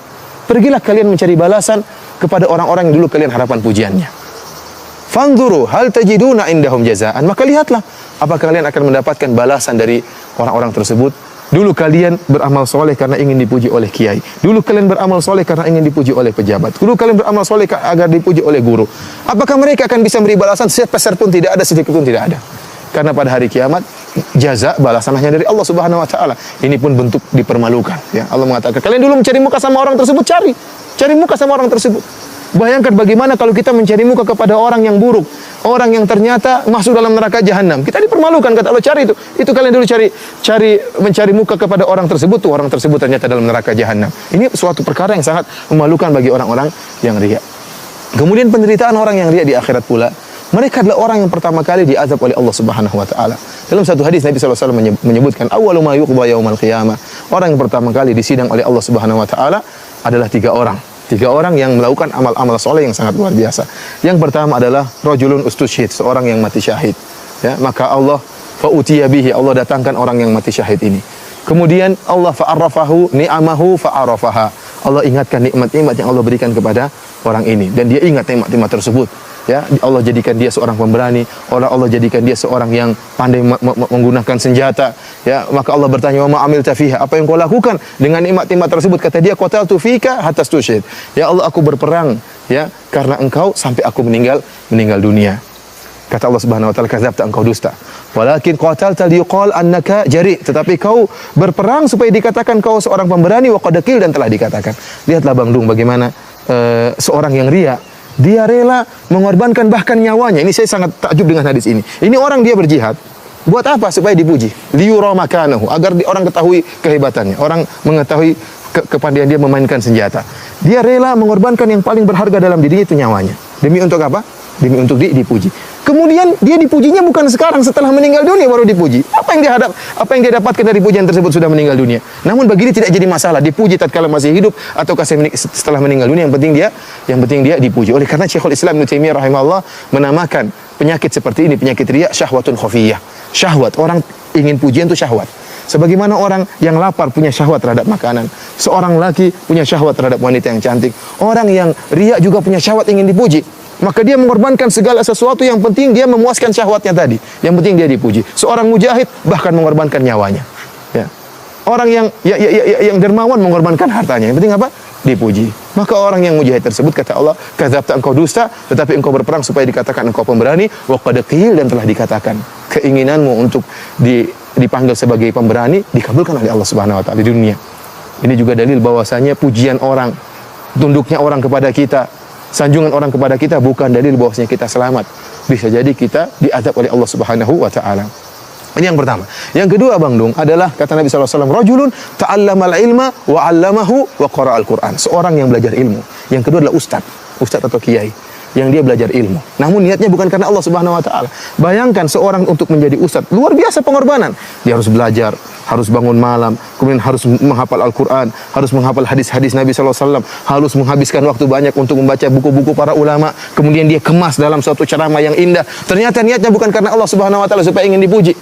pergilah kalian mencari balasan kepada orang-orang yang dulu kalian harapan pujiannya. Fanzuru hal tajiduna indahum jazaan. Maka lihatlah apakah kalian akan mendapatkan balasan dari orang-orang tersebut. Dulu kalian beramal soleh karena ingin dipuji oleh kiai. Dulu kalian beramal soleh karena ingin dipuji oleh pejabat. Dulu kalian beramal soleh agar dipuji oleh guru. Apakah mereka akan bisa memberi balasan? Sepeser pun tidak ada, sedikit pun tidak ada. Karena pada hari kiamat jaza balasan hanya dari Allah Subhanahu wa taala. Ini pun bentuk dipermalukan, ya. Allah mengatakan, kalian dulu mencari muka sama orang tersebut, cari muka sama orang tersebut. Bayangkan bagaimana kalau kita mencari muka kepada orang yang buruk, orang yang ternyata masuk dalam neraka jahanam. Kita dipermalukan, kata Allah, cari itu. Itu kalian dulu mencari muka kepada orang tersebut, tuh orang tersebut ternyata dalam neraka jahanam. Ini suatu perkara yang sangat memalukan bagi orang-orang yang riya. Kemudian penderitaan orang yang riya di akhirat pula, mereka adalah orang yang pertama kali diazab oleh Allah Subhanahu wa taala. Dalam satu hadis Nabi sallallahu alaihi wasallam menyebutkan, awwalu ma yuqda yaumal qiyamah. Orang yang pertama kali disidang oleh Allah Subhanahu wa taala adalah tiga orang. Tiga orang yang melakukan amal-amal soleh yang sangat luar biasa. Yang pertama adalah rajulun ustusyhid, seorang yang mati syahid. Ya, maka Allah fa'utiya bihi, Allah datangkan orang yang mati syahid ini. Kemudian Allah fa'arrafahu ni'amahu fa'arafaha. Allah ingatkan nikmat-nikmat yang Allah berikan kepada orang ini dan dia ingat nikmat-nikmat tersebut. Ya, Allah jadikan dia seorang pemberani, Allah jadikan dia seorang yang pandai menggunakan senjata. Ya, maka Allah bertanya, "Wa ma amilta fiha?" Apa yang kau lakukan dengan nikmat-nikmat tersebut? Kata dia, "Qataltu fika hatta tusyhid." Ya Allah, aku berperang ya karena engkau sampai aku meninggal dunia. Kata Allah Subhanahu wa taala, "Kadzabta, engkau dusta. Walakin qatalta liyuqal annaka jari." Tetapi kau berperang supaya dikatakan kau seorang pemberani, wa qad qil, dan telah dikatakan. Lihatlah Bang Dung bagaimana seorang yang riya, dia rela mengorbankan bahkan nyawanya. Ini saya sangat takjub dengan hadis ini. Ini orang dia berjihad. Buat apa? Supaya dipuji. Liyura makanahu, agar orang ketahui kehebatannya, orang mengetahui kepandaian dia memainkan senjata. Dia rela mengorbankan yang paling berharga dalam dirinya, itu nyawanya. Demi untuk apa? Demi untuk dipuji. Kemudian dia dipujinya bukan sekarang setelah meninggal dunia baru dipuji. Apa yang dia dapatkan dari pujian tersebut sudah meninggal dunia. Namun bagi dia tidak jadi masalah dipuji tatkala masih hidup ataukah setelah meninggal dunia, yang penting dia dipuji. Oleh karena Syekhul Islam Ibnu Taimiyah rahimahullah menamakan penyakit seperti ini penyakit riya syahwatun khafiyah. Syahwat, orang ingin pujian itu syahwat. Sebagaimana orang yang lapar punya syahwat terhadap makanan, seorang laki punya syahwat terhadap wanita yang cantik, orang yang riya juga punya syahwat ingin dipuji. Maka dia mengorbankan segala sesuatu, yang penting dia memuaskan syahwatnya tadi. Yang penting dia dipuji. Seorang mujahid bahkan mengorbankan nyawanya. Ya. Orang yang dermawan mengorbankan hartanya. Yang penting apa? Dipuji. Maka orang yang mujahid tersebut, kata Allah, "Kadzabta, engkau dusta, tetapi engkau berperang supaya dikatakan engkau pemberani, wa qad qil, dan telah dikatakan." Keinginanmu untuk dipanggil sebagai pemberani dikabulkan oleh Allah Subhanahu wa taala di dunia. Ini juga dalil bahwasanya pujian orang, tunduknya orang kepada kita, sanjungan orang kepada kita bukan dalil bahwasanya kita selamat. Bisa jadi kita diazab oleh Allah Subhanahu wa taala. Ini yang pertama. Yang kedua Bang Dung adalah kata Nabi sallallahu alaihi wasallam, rajulun ta'allamal ilma wa 'allamahu wa qara'al Qur'an. Seorang yang belajar ilmu. Yang kedua adalah ustaz atau kiai yang dia belajar ilmu. Namun niatnya bukan karena Allah Subhanahu wa taala. Bayangkan seorang untuk menjadi ustaz, luar biasa pengorbanan. Dia harus belajar, harus bangun malam, kemudian harus menghafal Al-Qur'an, harus menghafal hadis-hadis Nabi sallallahu alaihi wasallam, harus menghabiskan waktu banyak untuk membaca buku-buku para ulama, kemudian dia kemas dalam suatu ceramah yang indah. Ternyata niatnya bukan karena Allah Subhanahu wa taala supaya ingin dipuji.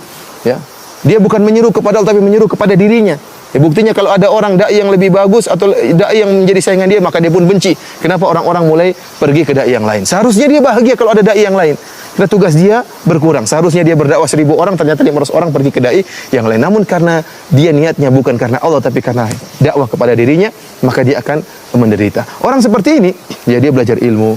Ya. Dia bukan menyeru kepada Allah tapi menyeru kepada dirinya. Ya, buktinya kalau ada orang dai yang lebih bagus atau dai yang menjadi saingan dia, maka dia pun benci. Kenapa orang-orang mulai pergi ke dai yang lain? Seharusnya dia bahagia kalau ada dai yang lain. Karena tugas dia berkurang. Seharusnya dia berdakwah 1000 orang, ternyata 500 orang pergi ke dai yang lain. Namun karena dia niatnya bukan karena Allah tapi karena dakwah kepada dirinya, maka dia akan menderita. Orang seperti ini, ya dia belajar ilmu,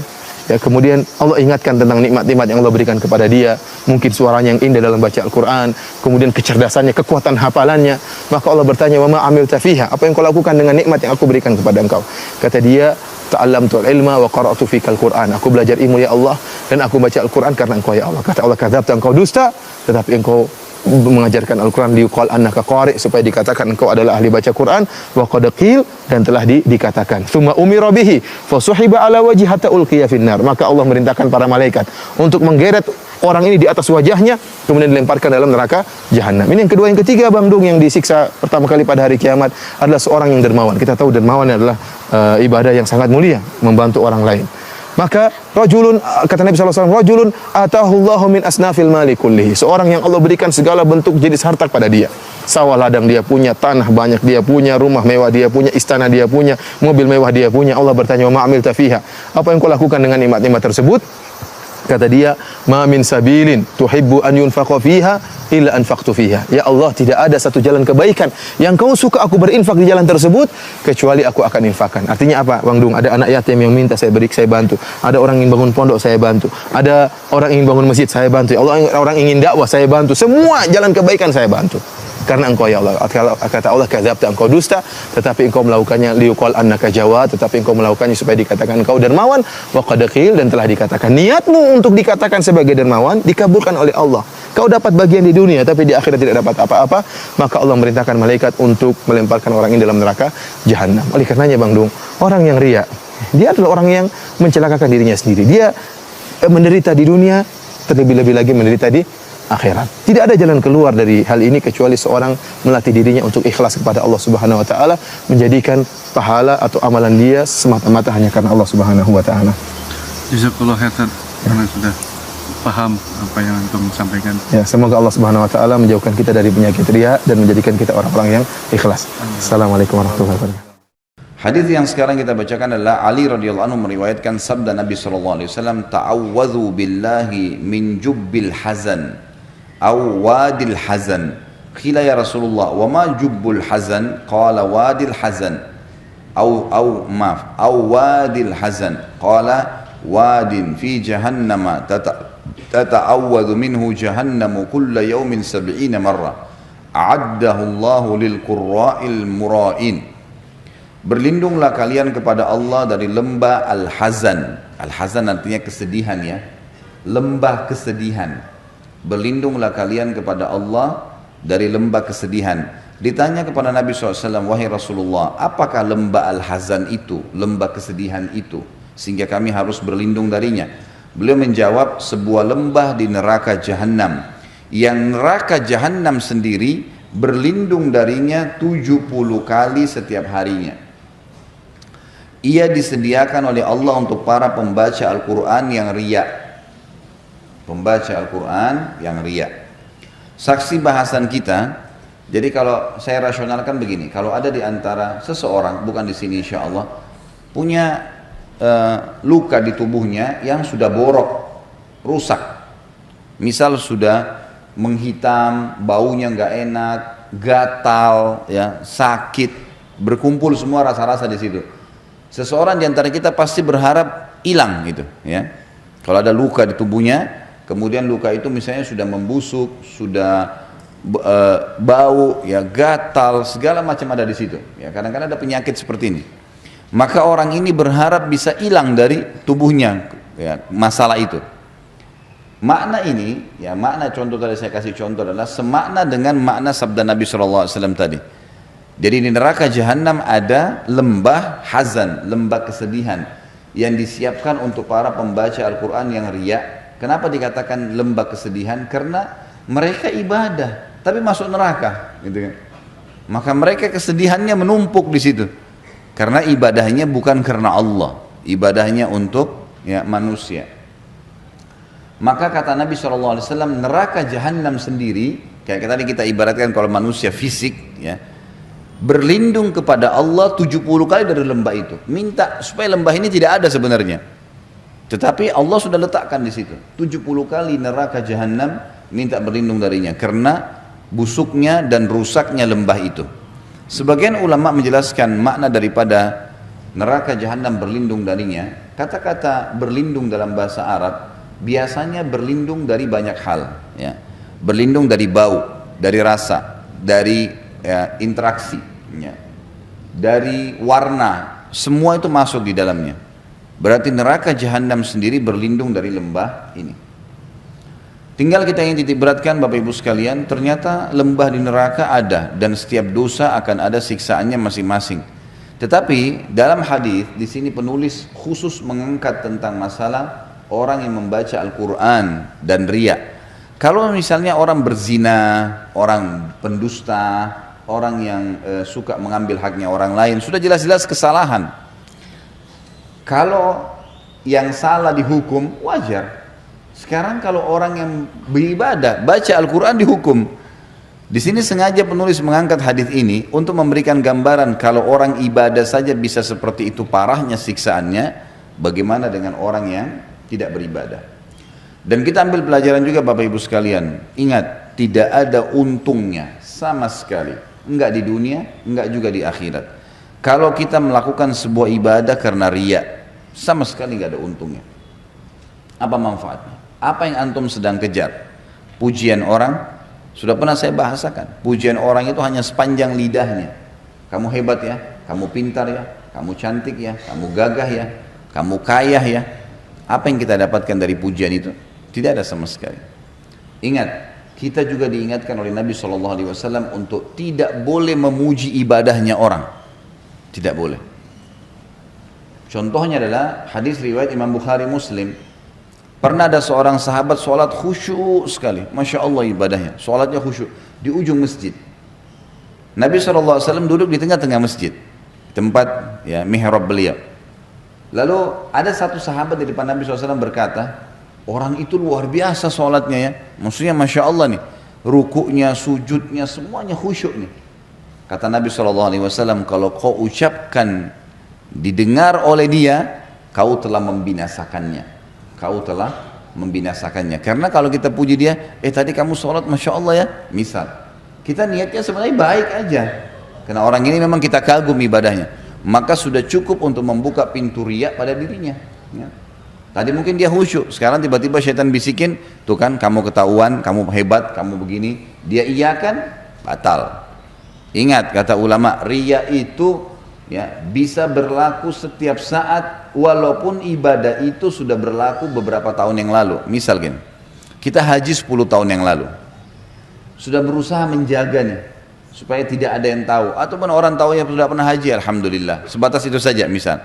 Ya, kemudian Allah ingatkan tentang nikmat-nikmat yang Allah berikan kepada dia, mungkin suaranya yang indah dalam baca Al-Quran, kemudian kecerdasannya, kekuatan hafalannya. Maka Allah bertanya, wa ma amilta fiha, apa yang kau lakukan dengan nikmat yang aku berikan kepada engkau? Kata dia, ta'allamtul ilma wa qara'tu fikal Qur'an, aku belajar ilmu ya Allah dan aku baca Al-Quran karena engkau ya Allah. Kata Allah, kadzabta, engkau dusta, tetapi engkau mengajarkan Al-Quran liqal annaka qari', supaya dikatakan engkau adalah ahli baca Quran, wa qad qil, dan telah dikatakan tsumma umira bihi fasuhiba ala wajhi hatta ulqiya finnar, maka Allah merintahkan para malaikat untuk menggeret orang ini di atas wajahnya kemudian dilemparkan dalam neraka jahanam. Ini yang kedua. Yang ketiga, Bang Dung, yang disiksa pertama kali pada hari kiamat adalah seorang yang dermawan. Kita tahu dermawan adalah ibadah yang sangat mulia, membantu orang lain. Maka rajulun, kata Nabi SAW, rajulun atahullahu min asnafil mali kullihi, seorang yang Allah berikan segala bentuk jenis harta pada dia. Sawah ladang dia punya, tanah banyak dia punya, rumah mewah dia punya, istana dia punya, mobil mewah dia punya. Allah bertanya, wa ma'amilta fiha, apa yang kau lakukan dengan nikmat-nikmat tersebut? Kata dia, ma min sabilin tuhibbu an yunfaqa fiha illa anfaqtu fiha. Ya Allah, tidak ada satu jalan kebaikan yang kau suka aku berinfak di jalan tersebut kecuali aku akan infakkan. Artinya apa, Bang Dung? Ada anak yatim yang minta, saya beri, saya bantu. Ada orang ingin bangun pondok, saya bantu. Ada orang ingin bangun masjid, saya bantu. Ya Allah, orang ingin dakwah, saya bantu. Semua jalan kebaikan saya bantu. Karena engkau ya Allah. Kata Allah, kadzabta, engkau dusta, tetapi engkau melakukannya liqal annaka jawad, tetapi engkau melakukannya supaya dikatakan engkau dermawan, wa qad qil, dan telah dikatakan niatmu untuk dikatakan sebagai dermawan dikabulkan oleh Allah. Kau dapat bagian di dunia tapi di akhirat tidak dapat apa-apa. Maka Allah merintahkan malaikat untuk melemparkan orang ini dalam neraka jahanam. Oleh karenanya, Bang Dung, orang yang riya, dia adalah orang yang mencelakakan dirinya sendiri. Dia menderita di dunia, terlebih-lebih lagi menderita di akhirat. Tidak ada jalan keluar dari hal ini kecuali seorang melatih dirinya untuk ikhlas kepada Allah Subhanahu wa taala, menjadikan pahala atau amalan dia semata-mata hanya karena Allah Subhanahu wa taala. Jazakallah khairan, karena sudah paham apa yang antum sampaikan. Ya, semoga Allah Subhanahu wa taala menjauhkan kita dari penyakit riya dan menjadikan kita orang-orang yang ikhlas. Assalamualaikum warahmatullahi wabarakatuh. Hadis yang sekarang kita bacakan adalah Ali radhiyallahu anhu meriwayatkan sabda Nabi sallallahu alaihi wasallam, ta'awwadhu billahi min jubbil hazan aw wadil hazan. Qila ya Rasulullah, wa ma jubbul hazan? Qala wadil hazan. Aw wadil hazan. Qala wadin fi jahannama tata'awwadhu minhu jahannamu kulla yawmin 70 marrah. A'addahu Allahu lil qurra'il mura'in. Berlindunglah kalian kepada Allah dari lembah Al-Hazan. Al-Hazan artinya kesedihan ya. Lembah kesedihan. Berlindunglah kalian kepada Allah dari lembah kesedihan. Ditanya kepada Nabi SAW, wahai Rasulullah, apakah lembah Al-Hazan itu, lembah kesedihan itu, sehingga kami harus berlindung darinya? Beliau menjawab, sebuah lembah di neraka Jahannam, yang neraka Jahannam sendiri berlindung darinya 70 kali setiap harinya. Ia disediakan oleh Allah untuk para pembaca Al-Quran yang riya. Pembaca Al-Quran yang riya. Saksi bahasan kita. Jadi kalau saya rasionalkan begini, kalau ada di antara seseorang, bukan di sini insya Allah, punya luka di tubuhnya yang sudah borok, rusak, misal sudah menghitam, baunya nggak enak, gatal, ya, sakit, berkumpul semua rasa-rasa di situ. Seseorang di antara kita pasti berharap hilang gitu, ya. Kalau ada luka di tubuhnya, kemudian luka itu misalnya sudah membusuk, sudah bau, ya, gatal, segala macam ada di situ. Ya, kadang-kadang ada penyakit seperti ini. Maka orang ini berharap bisa hilang dari tubuhnya, ya, masalah itu. Makna ini, ya, makna contoh tadi saya kasih contoh adalah semakna dengan makna sabda Nabi SAW tadi. Jadi di neraka Jahannam ada lembah hazan, lembah kesedihan yang disiapkan untuk para pembaca Al-Quran yang riya. Kenapa dikatakan lembah kesedihan? Karena mereka ibadah tapi masuk neraka, gitu kan. Maka mereka kesedihannya menumpuk di situ. Karena ibadahnya bukan karena Allah, ibadahnya untuk, ya, manusia. Maka kata Nabi SAW, neraka Jahannam sendiri, kayak tadi kita ibaratkan kalau manusia fisik, ya, berlindung kepada Allah 70 kali dari lembah itu. Minta supaya lembah ini tidak ada sebenarnya. Tetapi Allah sudah letakkan di situ 70 kali neraka Jahannam minta berlindung darinya karena busuknya dan rusaknya lembah itu. Sebagian ulama menjelaskan makna daripada neraka Jahannam berlindung darinya Kata-kata berlindung dalam bahasa Arab biasanya berlindung dari banyak hal, ya. Berlindung dari bau, dari rasa, dari interaksi, ya. Dari warna, semua itu masuk di dalamnya. Berarti neraka jahanam sendiri berlindung dari lembah ini. Tinggal kita ingin titik beratkan Bapak Ibu sekalian, ternyata lembah di neraka ada dan setiap dosa akan ada siksaannya masing-masing. Tetapi dalam hadis di sini penulis khusus mengangkat tentang masalah orang yang membaca Al-Quran dan riya. Kalau misalnya orang berzina, orang pendusta, orang yang suka mengambil haknya orang lain, sudah jelas-jelas kesalahan. Kalau yang salah dihukum, wajar. Sekarang kalau orang yang beribadah, baca Al-Quran dihukum. Di sini sengaja penulis mengangkat hadis ini untuk memberikan gambaran kalau orang ibadah saja bisa seperti itu parahnya siksaannya, bagaimana dengan orang yang tidak beribadah. Dan kita ambil pelajaran juga Bapak Ibu sekalian, ingat tidak ada untungnya sama sekali, enggak di dunia, enggak juga di akhirat. Kalau kita melakukan sebuah ibadah karena riya, sama sekali enggak ada untungnya. Apa manfaatnya? Apa yang antum sedang kejar? Pujian orang? Sudah pernah saya bahasakan, pujian orang itu hanya sepanjang lidahnya. Kamu hebat ya, kamu pintar ya, kamu cantik ya, kamu gagah ya, kamu kaya ya. Apa yang kita dapatkan dari pujian itu? Tidak ada sama sekali. Ingat, kita juga diingatkan oleh Nabi SAW untuk tidak boleh memuji ibadahnya orang. Tidak boleh. Contohnya adalah hadis riwayat Imam Bukhari Muslim. Pernah ada seorang sahabat sholat khusyuk sekali, Masya Allah ibadahnya, sholatnya khusyuk di ujung masjid. Nabi SAW duduk di tengah-tengah masjid, tempat ya mihrab beliau. Lalu ada satu sahabat di depan Nabi SAW berkata, orang itu luar biasa sholatnya ya, maksudnya Masya Allah nih, rukuknya, sujudnya, semuanya khusyuk nih. Kata Nabi SAW, kalau kau ucapkan didengar oleh dia, kau telah membinasakannya. Kau telah membinasakannya. Karena kalau kita puji dia, tadi kamu sholat Masya Allah ya, misal kita niatnya sebenarnya baik aja, karena orang ini memang kita kagum ibadahnya, maka sudah cukup untuk membuka pintu riya pada dirinya ya. Tadi mungkin dia khusyuk, sekarang tiba-tiba syaitan bisikin, tuh kan kamu ketahuan, kamu hebat, kamu begini, dia iyakan, batal. Ingat kata ulama, riya itu ya bisa berlaku setiap saat walaupun ibadah itu sudah berlaku beberapa tahun yang lalu. Misal gini, kita haji 10 tahun yang lalu, sudah berusaha menjaga nih supaya tidak ada yang tahu, ataupun orang tahu yang sudah pernah haji, alhamdulillah, sebatas itu saja misal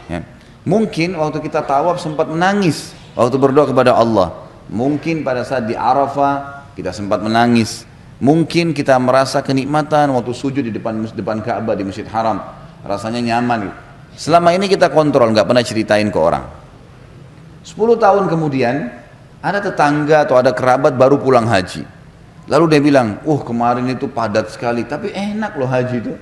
ya. Mungkin waktu kita tawaf sempat menangis waktu berdoa kepada Allah, mungkin pada saat di Arafah kita sempat menangis, mungkin kita merasa kenikmatan waktu sujud di depan Ka'bah di Masjid Haram, rasanya nyaman gitu. Selama ini kita kontrol, nggak pernah ceritain ke orang. 10 tahun kemudian ada tetangga atau ada kerabat baru pulang haji, lalu dia bilang, kemarin itu padat sekali tapi enak loh haji itu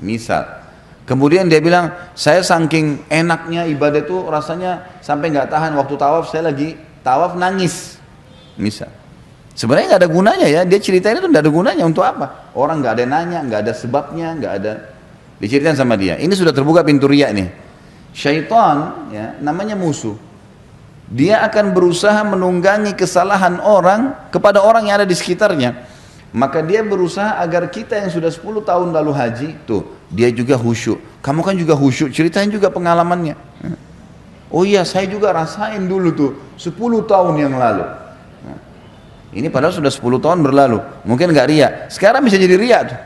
misal. Kemudian dia bilang, saya saking enaknya ibadah itu rasanya sampai nggak tahan, waktu tawaf saya lagi tawaf nangis misal. Sebenarnya nggak ada gunanya ya, dia ceritain itu nggak ada gunanya. Untuk apa? Orang nggak ada nanya, nggak ada sebabnya, nggak ada diceritain sama dia. Ini sudah terbuka pintu riya nih. Syaitan ya, namanya musuh, dia akan berusaha menunggangi kesalahan orang kepada orang yang ada di sekitarnya. Maka dia berusaha agar kita yang sudah 10 tahun lalu haji, tuh dia juga khusyuk, kamu kan juga khusyuk, ceritain juga pengalamannya. Oh iya, saya juga rasain dulu tuh 10 tahun yang lalu. Ini padahal sudah 10 tahun berlalu, mungkin nggak riya, sekarang bisa jadi riya tuh.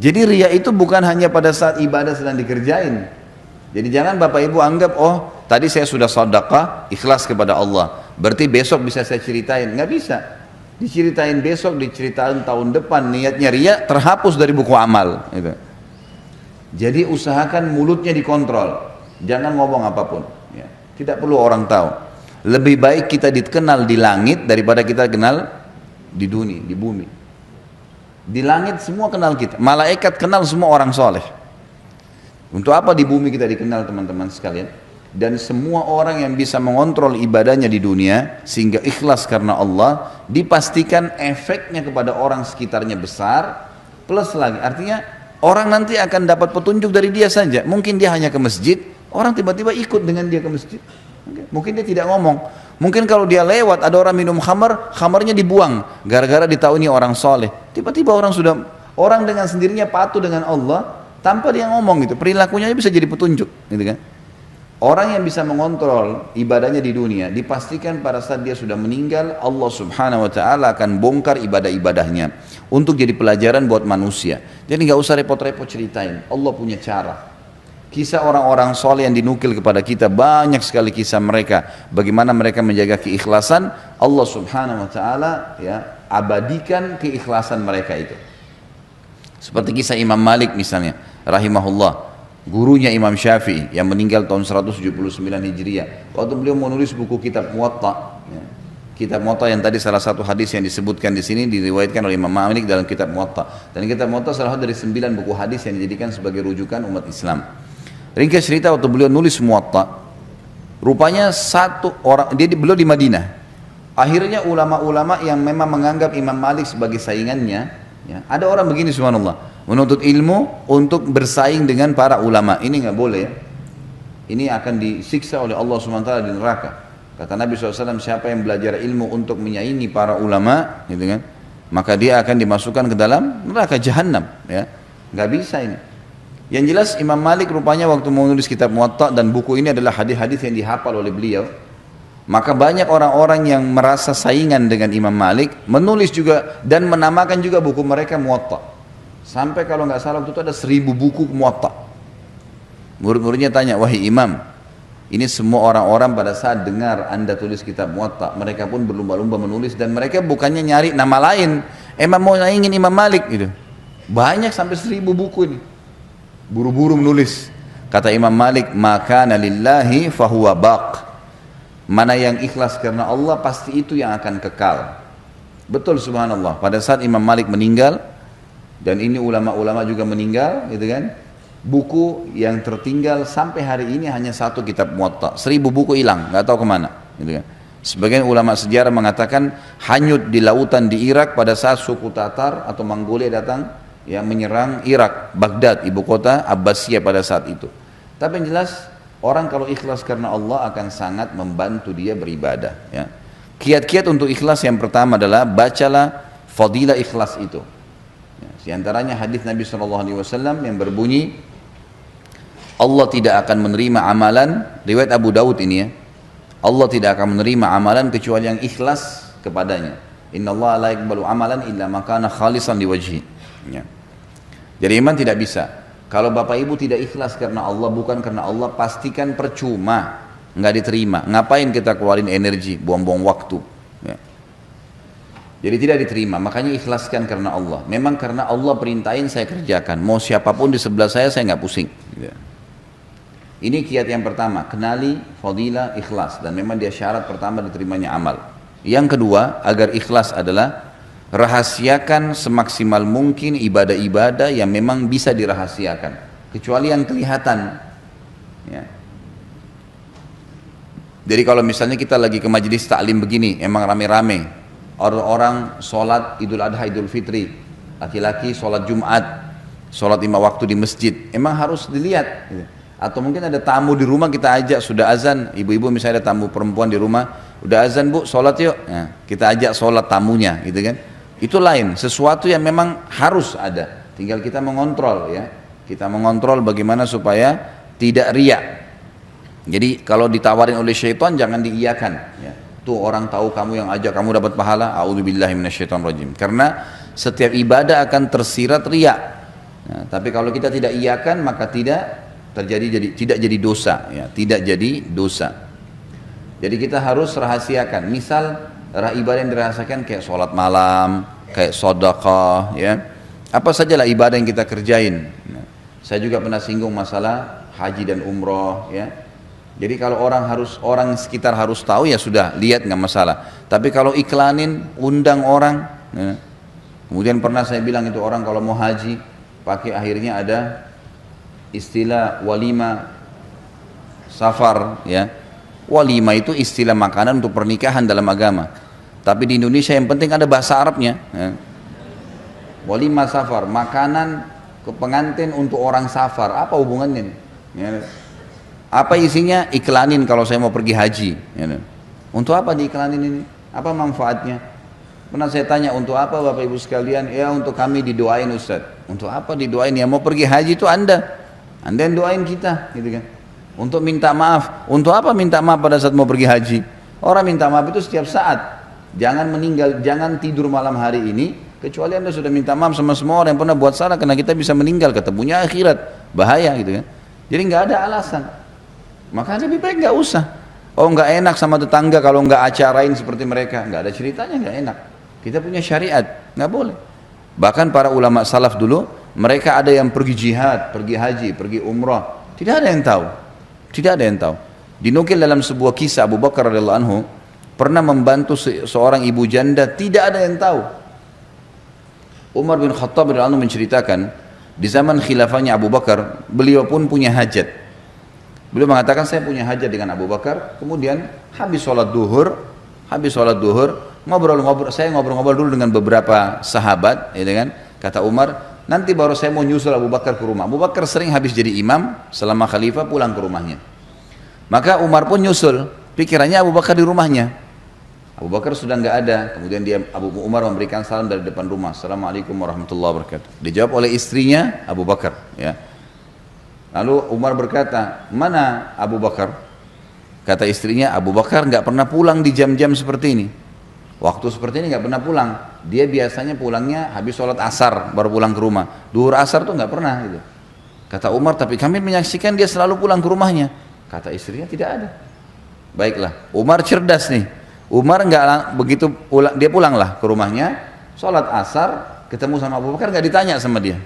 Jadi riya itu bukan hanya pada saat ibadah sedang dikerjain. Jadi jangan Bapak Ibu anggap, tadi saya sudah sedekah ikhlas kepada Allah, berarti besok bisa saya ceritain. Nggak bisa. Diceritain besok, diceritain tahun depan, niatnya riya terhapus dari buku amal gitu. Jadi usahakan mulutnya dikontrol, jangan ngomong apapun ya. Tidak perlu orang tahu. Lebih baik kita dikenal di langit daripada kita kenal di dunia, di bumi. Di langit semua kenal kita, malaikat kenal semua orang soleh. Untuk apa di bumi kita dikenal teman-teman sekalian? Dan semua orang yang bisa mengontrol ibadahnya di dunia sehingga ikhlas karena Allah, dipastikan efeknya kepada orang sekitarnya besar. Plus lagi, artinya orang nanti akan dapat petunjuk dari dia saja. Mungkin dia hanya ke masjid, Orang tiba-tiba ikut dengan dia ke masjid. Mungkin dia tidak ngomong. Mungkin kalau dia lewat ada orang minum khamar, khamarnya dibuang gara-gara ditahu ini orang soleh. Tiba-tiba orang dengan sendirinya patuh dengan Allah tanpa dia ngomong gitu. Perilakunya bisa jadi petunjuk, gitu kan? Orang yang bisa mengontrol ibadahnya di dunia, dipastikan pada saat dia sudah meninggal, Allah subhanahu wa ta'ala akan bongkar ibadah-ibadahnya untuk jadi pelajaran buat manusia. Jadi nggak usah repot-repot ceritain, Allah punya cara. Kisah orang-orang soleh yang dinukil kepada kita, banyak sekali kisah mereka, bagaimana mereka menjaga keikhlasan, Allah subhanahu wa ta'ala ya, abadikan keikhlasan mereka itu. Seperti kisah Imam Malik misalnya, rahimahullah, gurunya Imam Syafi'i yang meninggal tahun 179 Hijriah. Waktu beliau menulis buku kitab Muwatta, ya. Kitab Muwatta yang tadi salah satu hadis yang disebutkan di sini diriwayatkan oleh Imam Malik dalam kitab Muwatta. Dan kitab Muwatta salah satu dari 9 buku hadis yang dijadikan sebagai rujukan umat Islam. Ringkas cerita waktu beliau nulis Muwatta, rupanya satu orang, beliau di Madinah. Akhirnya ulama-ulama yang memang menganggap Imam Malik sebagai saingannya, ya, ada orang begini subhanallah, menuntut ilmu untuk bersaing dengan para ulama. Ini nggak boleh ya. Ini akan disiksa oleh Allah SWT di neraka. Kata Nabi SAW, siapa yang belajar ilmu untuk menyaingi para ulama, gitu kan, maka dia akan dimasukkan ke dalam neraka jahanam. Ya, nggak bisa ini. Yang jelas Imam Malik rupanya waktu menulis kitab Muwatta, dan buku ini adalah hadis-hadis yang dihafal oleh beliau, maka banyak orang-orang yang merasa saingan dengan Imam Malik menulis juga dan menamakan juga buku mereka Muwatta. Sampai kalau nggak salah waktu itu ada 1000 buku Muwatta. Murid-muridnya tanya, wahai Imam, ini semua orang-orang pada saat dengar Anda tulis kitab Muwatta, mereka pun berlumba-lumba menulis, dan mereka bukannya nyari nama lain, emang mau nyaingin Imam Malik gitu. Banyak sampai 1000 buku ini. Buru-buru menulis. Kata Imam Malik, maka lillahi fahuwa baq. Mana yang ikhlas karena Allah pasti itu yang akan kekal. Betul subhanallah. Pada saat Imam Malik meninggal, dan ini ulama-ulama juga meninggal, gitu kan? Buku yang tertinggal sampai hari ini hanya satu kitab Muwatta. 1000 buku hilang, nggak tahu kemana, gitu kan? Sebagian ulama sejarah mengatakan hanyut di lautan di Irak pada saat suku Tatar atau Mongolia datang yang menyerang Irak, Baghdad, ibu kota Abbasiyah pada saat itu. Tapi yang jelas orang kalau ikhlas karena Allah akan sangat membantu dia beribadah. Ya. Kiat-kiat untuk ikhlas yang pertama adalah bacalah fadilah ikhlas itu. Ya, di antaranya hadis Nabi SAW yang berbunyi, Allah tidak akan menerima amalan, riwayat Abu Daud ini ya, Allah tidak akan menerima amalan kecuali yang ikhlas kepadanya. Innallaha la yaqbalu amalan illa ma kana khalisan liwajhi. Ya. Jadi iman tidak bisa. Kalau bapak ibu tidak ikhlas karena Allah, bukan karena Allah, pastikan percuma, nggak diterima. Ngapain kita keluarin energi, buang-buang waktu. Ya. Jadi tidak diterima. Makanya ikhlaskan karena Allah. Memang karena Allah perintahin saya kerjakan. Mau siapapun di sebelah saya nggak pusing. Ya. Ini kiat yang pertama. Kenali fadilah ikhlas, dan memang dia syarat pertama diterimanya amal. Yang kedua, agar ikhlas adalah rahasiakan semaksimal mungkin ibadah-ibadah yang memang bisa dirahasiakan, kecuali yang kelihatan. Ya. Jadi kalau misalnya kita lagi ke majelis taklim begini, emang rame-rame, orang-orang sholat Idul Adha, Idul Fitri, laki-laki sholat Jumat, sholat 5 waktu di masjid, emang harus dilihat. Atau mungkin ada tamu di rumah, kita ajak, sudah azan, ibu-ibu misalnya ada tamu perempuan di rumah, udah azan bu, sholat yuk, nah, kita ajak sholat tamunya, gitu kan. Itu lain, sesuatu yang memang harus ada. Tinggal kita mengontrol ya. Kita mengontrol bagaimana supaya tidak riya. Jadi kalau ditawarin oleh syaitan jangan diiyakan ya. Tuh orang tahu kamu yang ajak, kamu dapat pahala, a'udzubillahi minasyaitonirrajim. Karena setiap ibadah akan tersirat riya. Nah, tapi kalau kita tidak iyakan maka tidak jadi dosa ya, tidak jadi dosa. Jadi kita harus rahasiakan. Misal ibadah yang dirasakan kayak sholat malam, kayak sedekah, ya, apa sajalah ibadah yang kita kerjain. Nah, saya juga pernah singgung masalah haji dan umroh, ya. Jadi kalau orang sekitar harus tahu ya sudah, lihat nggak masalah. Tapi kalau iklanin, undang orang, ya. Kemudian pernah saya bilang itu orang kalau mau haji, pakai akhirnya ada istilah walima safar, ya. Walima itu istilah makanan untuk pernikahan dalam agama. Tapi di Indonesia yang penting ada bahasa Arabnya. Ya. Walima safar, makanan ke pengantin untuk orang safar. Apa hubungannya? Ya. Apa isinya? Iklanin kalau saya mau pergi haji. Ya, untuk apa diiklanin ini? Apa manfaatnya? Pernah saya tanya, untuk apa Bapak Ibu sekalian? Ya untuk kami didoain Ustaz. Untuk apa didoain? Ya mau pergi haji itu Anda yang doain kita, gitu kan? Untuk minta maaf. Untuk apa minta maaf pada saat mau pergi haji? Orang minta maaf itu setiap saat. Jangan meninggal, jangan tidur malam hari ini kecuali Anda sudah minta maaf sama semua orang yang pernah buat salah, karena kita bisa meninggal, ketemunya akhirat, bahaya gitu kan. Jadi nggak ada alasan. Maka lebih baik nggak usah. Oh nggak enak sama tetangga kalau nggak acarain seperti mereka, nggak ada ceritanya, nggak enak. Kita punya syariat, nggak boleh. Bahkan para ulama salaf dulu, mereka ada yang pergi jihad, pergi haji, pergi umrah, tidak ada yang tahu, tidak ada yang tahu. Dinukil dalam sebuah kisah Abu Bakar radhiyallahu anhu pernah membantu seorang ibu janda, tidak ada yang tahu. Umar bin Khattab radhiyallahu anhu menceritakan di zaman khilafahnya Abu Bakar, beliau pun punya hajat. Beliau mengatakan saya punya hajat dengan Abu Bakar, kemudian habis sholat duhur, ngobrol-ngobrol, saya ngobrol-ngobrol dulu dengan beberapa sahabat, ya kan? Kata Umar, nanti baru saya mau nyusul Abu Bakar ke rumah. Abu Bakar sering habis jadi imam selama khalifah pulang ke rumahnya. Maka Umar pun nyusul, pikirannya Abu Bakar di rumahnya. Abu Bakar sudah nggak ada, kemudian Abu Umar memberikan salam dari depan rumah. Assalamualaikum warahmatullahi wabarakatuh. Dijawab oleh istrinya Abu Bakar. Ya. Lalu Umar berkata, mana Abu Bakar? Kata istrinya, Abu Bakar nggak pernah pulang di jam-jam seperti ini. Waktu seperti ini nggak pernah pulang. Dia biasanya pulangnya habis sholat asar baru pulang ke rumah. Duhur asar tuh nggak pernah gitu. Kata Umar, tapi kami menyaksikan dia selalu pulang ke rumahnya. Kata istrinya, tidak ada. Baiklah, Umar cerdas nih. Umar nggak begitu pulang, dia pulanglah ke rumahnya, sholat asar, ketemu sama Abu Bakar, nggak ditanya sama dia.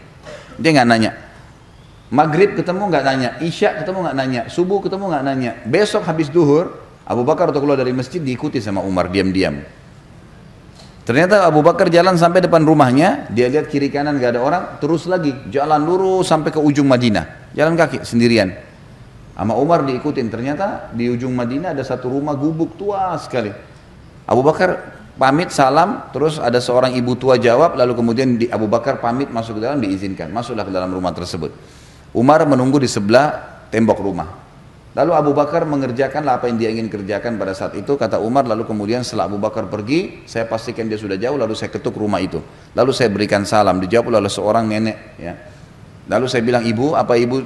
Dia nggak nanya. Maghrib ketemu nggak nanya, Isya ketemu nggak nanya, subuh ketemu nggak nanya. Besok habis duhur, Abu Bakar waktu keluar dari masjid diikuti sama Umar diam-diam. Ternyata Abu Bakar jalan sampai depan rumahnya, dia lihat kiri kanan nggak ada orang, terus lagi jalan lurus sampai ke ujung Madinah, jalan kaki sendirian. Sama Umar diikutin. Ternyata di ujung Madinah ada satu rumah gubuk tua sekali. Abu Bakar pamit salam, terus ada seorang ibu tua jawab, lalu kemudian Abu Bakar pamit masuk ke dalam, diizinkan, masuklah ke dalam rumah tersebut. Umar menunggu di sebelah tembok rumah. Lalu Abu Bakar mengerjakanlah apa yang dia ingin kerjakan pada saat itu, kata Umar. Lalu kemudian setelah Abu Bakar pergi, saya pastikan dia sudah jauh, lalu saya ketuk rumah itu. Lalu saya berikan salam, dijawab oleh seorang nenek. Ya. Lalu saya bilang, ibu, apa ibu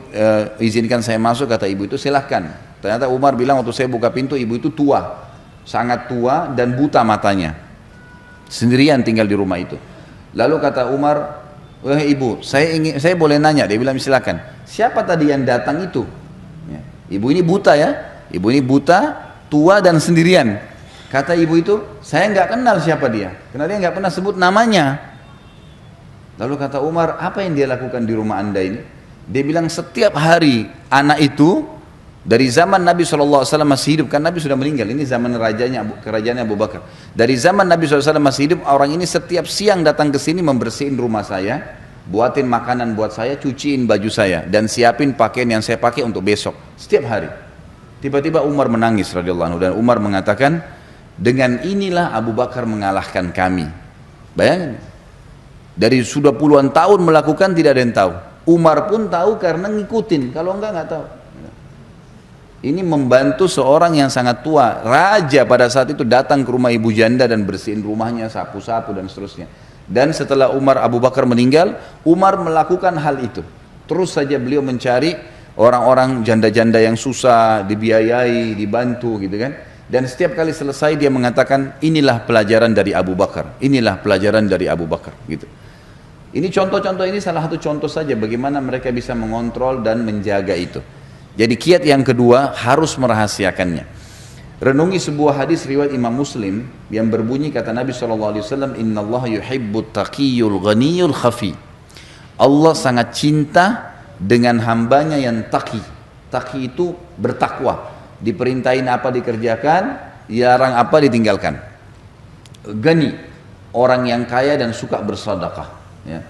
izinkan saya masuk? Kata ibu itu, silahkan. Ternyata Umar bilang waktu saya buka pintu, ibu itu tua, sangat tua dan buta matanya, sendirian tinggal di rumah itu. Lalu kata Umar, wahai ibu, saya boleh nanya? Dia bilang, silakan. Siapa tadi yang datang itu? Ya. Ibu ini buta ya, ibu ini buta, tua dan sendirian. Kata ibu itu, saya nggak kenal siapa dia, karena dia nggak pernah sebut namanya. Lalu kata Umar, apa yang dia lakukan di rumah anda ini? Dia bilang, setiap hari anak itu dari zaman Nabi SAW masih hidup, kan Nabi sudah meninggal, ini zaman kerajaannya Abu Bakar. Dari zaman Nabi SAW masih hidup, orang ini setiap siang datang ke sini membersihin rumah saya, buatin makanan buat saya, cuciin baju saya, dan siapin pakaian yang saya pakai untuk besok. Setiap hari. Tiba-tiba Umar menangis radhiyallahu anhu, dan Umar mengatakan, dengan inilah Abu Bakar mengalahkan kami. Bayangin, dari sudah puluhan tahun melakukan tidak ada yang tahu. Umar pun tahu karena ngikutin, kalau enggak tahu. Ini membantu seorang yang sangat tua, raja pada saat itu datang ke rumah ibu janda dan bersihin rumahnya, sapu-sapu dan seterusnya. Dan setelah Abu Bakar meninggal, Umar melakukan hal itu. Terus saja beliau mencari orang-orang janda-janda yang susah, dibiayai, dibantu gitu kan. Dan setiap kali selesai dia mengatakan, inilah pelajaran dari Abu Bakar, inilah pelajaran dari Abu Bakar gitu. Ini contoh-contoh, ini salah satu contoh saja bagaimana mereka bisa mengontrol dan menjaga itu. Jadi kiat yang kedua harus merahasiakannya. Renungi sebuah hadis riwayat Imam Muslim yang berbunyi, kata Nabi SAW, Inna Allah yuhibbut taqiyul ghaniyul khafi. Allah sangat cinta dengan hambanya yang taqi. Taqi itu bertakwa. Diperintahin apa dikerjakan, dilarang apa ditinggalkan. Ghani, orang yang kaya dan suka bersedekah. Ya.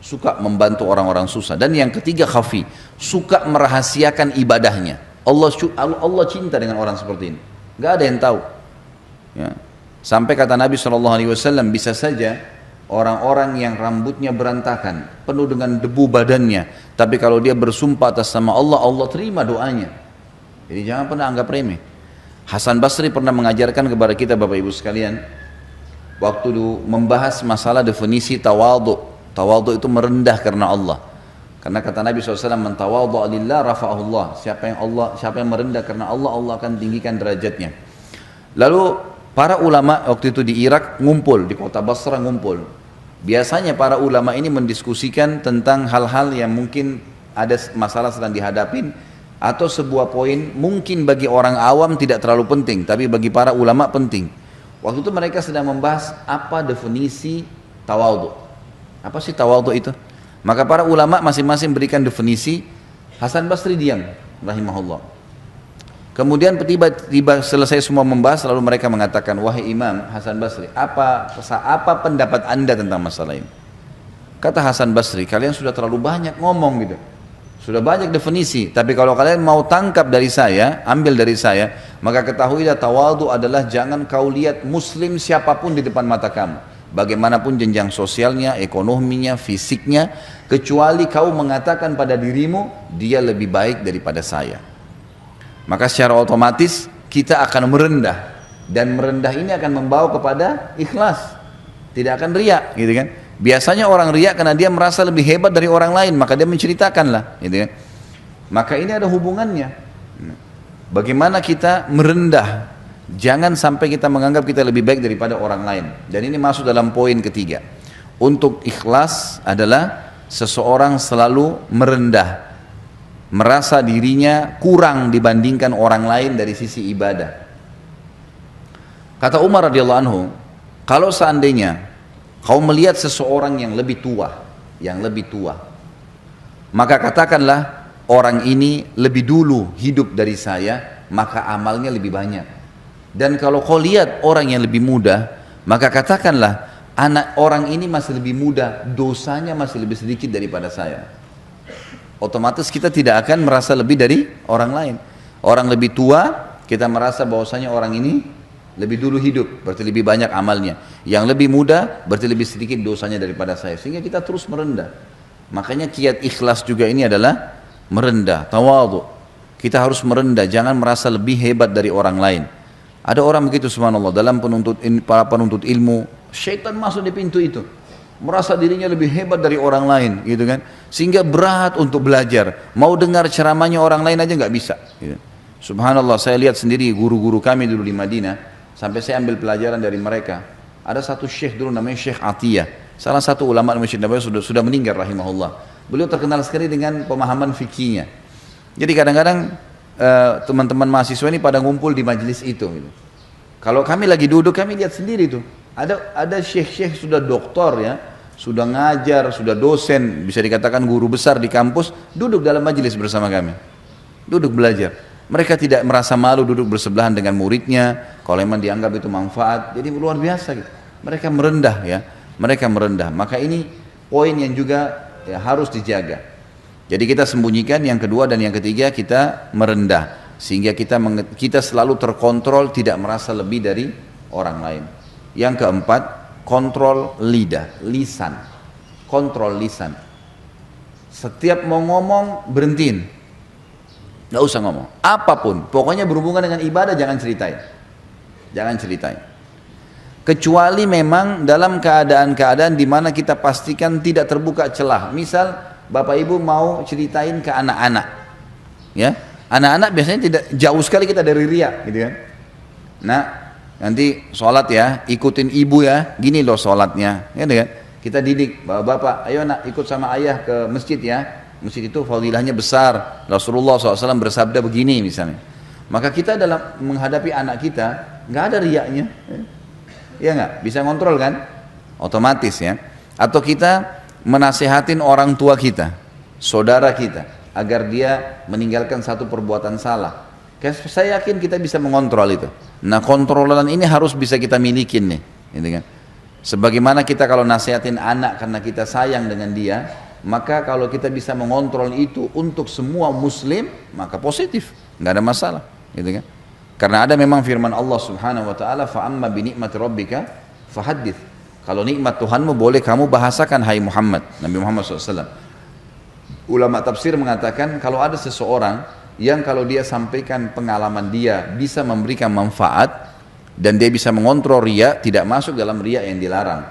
Suka membantu orang-orang susah. Dan yang ketiga khafi, suka merahasiakan ibadahnya. Allah cinta dengan orang seperti ini, nggak ada yang tahu ya. Sampai kata Nabi SAW, bisa saja orang-orang yang rambutnya berantakan, penuh dengan debu badannya, tapi kalau dia bersumpah atas nama Allah, Allah terima doanya Jadi jangan pernah anggap remeh. Hasan Basri pernah mengajarkan kepada kita Bapak Ibu sekalian, waktu membahas masalah definisi tawadhu. Tawadhu itu merendah karena Allah. Karena kata Nabi SAW, man tawadhu lillah rafa'ahullah. Siapa yang merendah karena Allah, Allah akan tinggikan derajatnya. Lalu para ulama waktu itu di Irak ngumpul, di kota Basra ngumpul. Biasanya para ulama ini mendiskusikan tentang hal-hal yang mungkin ada masalah sedang dihadapin, atau sebuah poin mungkin bagi orang awam tidak terlalu penting, tapi bagi para ulama penting. Waktu itu mereka sedang membahas apa definisi tawadhu. Apa sih tawadhu itu? Maka para ulama masing-masing berikan definisi. Hasan Basri diam, rahimahullah. Kemudian tiba-tiba selesai semua membahas, lalu mereka mengatakan, wahai Imam Hasan Basri, apa pendapat anda tentang masalah ini? Kata Hasan Basri, kalian sudah terlalu banyak ngomong gitu. Sudah banyak definisi, tapi kalau kalian mau tangkap dari saya, ambil dari saya, maka ketahuilah tawadhu adalah jangan kau lihat muslim siapapun di depan mata kamu. Bagaimanapun jenjang sosialnya, ekonominya, fisiknya, kecuali kau mengatakan pada dirimu, dia lebih baik daripada saya. Maka secara otomatis kita akan merendah, dan merendah ini akan membawa kepada ikhlas, tidak akan riak, gitu kan? Biasanya orang riak karena dia merasa lebih hebat dari orang lain, maka dia menceritakanlah, gitu kan? Maka ini ada hubungannya. Bagaimana kita merendah? Jangan sampai kita menganggap kita lebih baik daripada orang lain. Dan ini masuk dalam poin ketiga. Untuk ikhlas adalah seseorang selalu merendah, merasa dirinya kurang dibandingkan orang lain dari sisi ibadah. Kata Umar radhiyallahu anhu, kalau seandainya kau melihat seseorang yang lebih tua, maka katakanlah orang ini lebih dulu hidup dari saya, maka amalnya lebih banyak. Dan kalau kau lihat orang yang lebih muda, maka katakanlah anak orang ini masih lebih muda, dosanya masih lebih sedikit daripada saya. Otomatis kita tidak akan merasa lebih dari orang lain. Orang lebih tua, kita merasa bahwasanya orang ini lebih dulu hidup, berarti lebih banyak amalnya. Yang lebih muda, berarti lebih sedikit dosanya daripada saya. Sehingga kita terus merendah. Makanya kiat ikhlas juga ini adalah merendah, tawadhu. Kita harus merendah, jangan merasa lebih hebat dari orang lain. Ada orang begitu subhanallah, dalam para penuntut ilmu, syaitan masuk di pintu itu, merasa dirinya lebih hebat dari orang lain, gitu kan? Sehingga berat untuk belajar, mau dengar ceramahnya orang lain aja nggak bisa. Gitu. Subhanallah, saya lihat sendiri guru-guru kami dulu di Madinah, sampai saya ambil pelajaran dari mereka. Ada satu syekh dulu namanya Syekh Atiyah, salah satu ulama Masjid Nabawi sudah meninggal rahimahullah. Beliau terkenal sekali dengan pemahaman fikihnya. Jadi kadang-kadang teman-teman mahasiswa ini pada ngumpul di majelis itu gitu. Kalau kami lagi duduk, kami lihat sendiri tuh ada syekh-syekh sudah doktor ya, sudah ngajar, sudah dosen, bisa dikatakan guru besar di kampus, duduk dalam majelis bersama kami, duduk belajar. Mereka tidak merasa malu duduk bersebelahan dengan muridnya kalau memang dianggap itu manfaat. Jadi luar biasa gitu. Mereka merendah ya, mereka merendah. Maka ini poin yang juga ya, harus dijaga. Jadi kita sembunyikan yang kedua, dan yang ketiga kita merendah, sehingga kita selalu terkontrol, tidak merasa lebih dari orang lain. Yang keempat, kontrol lisan. Kontrol lisan. Setiap mau ngomong berhentiin, nggak usah ngomong apapun, pokoknya berhubungan dengan ibadah jangan ceritain. Kecuali memang dalam keadaan-keadaan di mana kita pastikan tidak terbuka celah. Misal Bapak Ibu mau ceritain ke anak-anak, ya, anak-anak biasanya tidak jauh sekali kita dari riya, gitu kan. Nah, nanti sholat ya, ikutin ibu ya, gini loh sholatnya, ya kan. Kita didik, bapak, ayo nak ikut sama ayah ke masjid ya. Masjid itu fadilahnya besar. Rasulullah SAW bersabda begini misalnya. Maka kita dalam menghadapi anak kita nggak ada riyanya, ya nggak, bisa kontrol kan, otomatis ya. Atau kita menasehatin orang tua kita, saudara kita, agar dia meninggalkan satu perbuatan salah. Saya yakin kita bisa mengontrol itu. Nah, kontrolan ini harus bisa kita milikin nih, gitu kan. Sebagaimana kita kalau nasihatin anak karena kita sayang dengan dia, maka kalau kita bisa mengontrol itu untuk semua muslim, maka positif, nggak ada masalah, gitu kan. Karena ada memang firman Allah Subhanahu wa taala, fa amma bi ni'mati rabbika fahaddits. Kalau nikmat Tuhanmu boleh kamu bahasakan, hai Muhammad, Nabi Muhammad SAW. Ulama tafsir mengatakan kalau ada seseorang yang kalau dia sampaikan pengalaman dia bisa memberikan manfaat dan dia bisa mengontrol riya, tidak masuk dalam riya yang dilarang.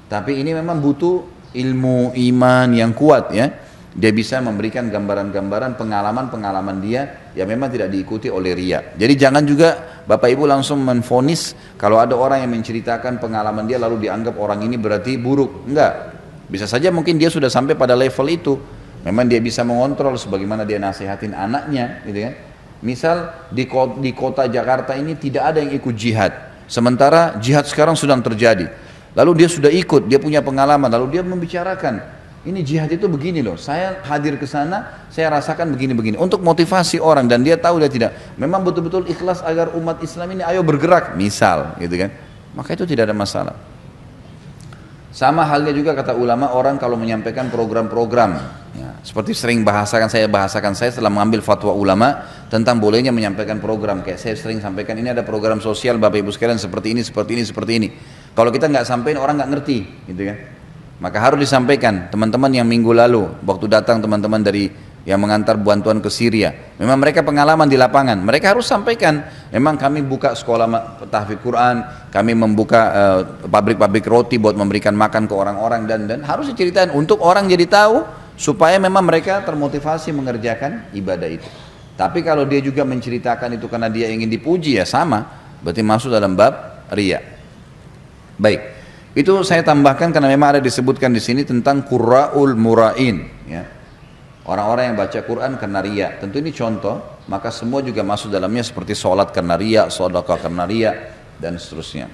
Tapi ini memang butuh ilmu iman yang kuat ya. Dia bisa memberikan gambaran-gambaran pengalaman-pengalaman dia yang memang tidak diikuti oleh riya. Jadi jangan juga Bapak Ibu langsung menvonis kalau ada orang yang menceritakan pengalaman dia lalu dianggap orang ini berarti buruk. Enggak. Bisa saja mungkin dia sudah sampai pada level itu. Memang dia bisa mengontrol sebagaimana dia nasihatin anaknya gitu kan. Misal di kota Jakarta ini tidak ada yang ikut jihad. Sementara jihad sekarang sedang terjadi. Lalu dia sudah ikut, dia punya pengalaman, lalu dia membicarakan ini jihad itu begini loh, saya hadir ke sana, saya rasakan begini-begini. Untuk motivasi orang dan dia tahu dia tidak. Memang betul-betul ikhlas agar umat Islam ini ayo bergerak, misal gitu kan. Maka itu tidak ada masalah. Sama halnya juga kata ulama orang kalau menyampaikan program-program. Ya, seperti sering saya bahasakan saya setelah mengambil fatwa ulama tentang bolehnya menyampaikan program. Kayak saya sering sampaikan ini ada program sosial Bapak Ibu sekalian seperti ini, seperti ini, seperti ini. Kalau kita nggak sampaikan orang nggak ngerti, gitu kan. Maka harus disampaikan. Teman-teman yang minggu lalu waktu datang teman-teman dari yang mengantar bantuan ke Syria, memang mereka pengalaman di lapangan, mereka harus sampaikan memang kami buka sekolah tahfidz Quran, kami membuka pabrik-pabrik roti buat memberikan makan ke orang-orang dan harus diceritain untuk orang jadi tahu supaya memang mereka termotivasi mengerjakan ibadah itu. Tapi kalau dia juga menceritakan itu karena dia ingin dipuji ya sama, berarti masuk dalam bab riya. Baik. Itu saya tambahkan karena memang ada disebutkan di sini tentang qurra'ul mura'in ya. Orang-orang yang baca Quran karena riya. Tentu ini contoh, maka semua juga masuk dalamnya seperti sholat karena riya, sedekah karena riya dan seterusnya.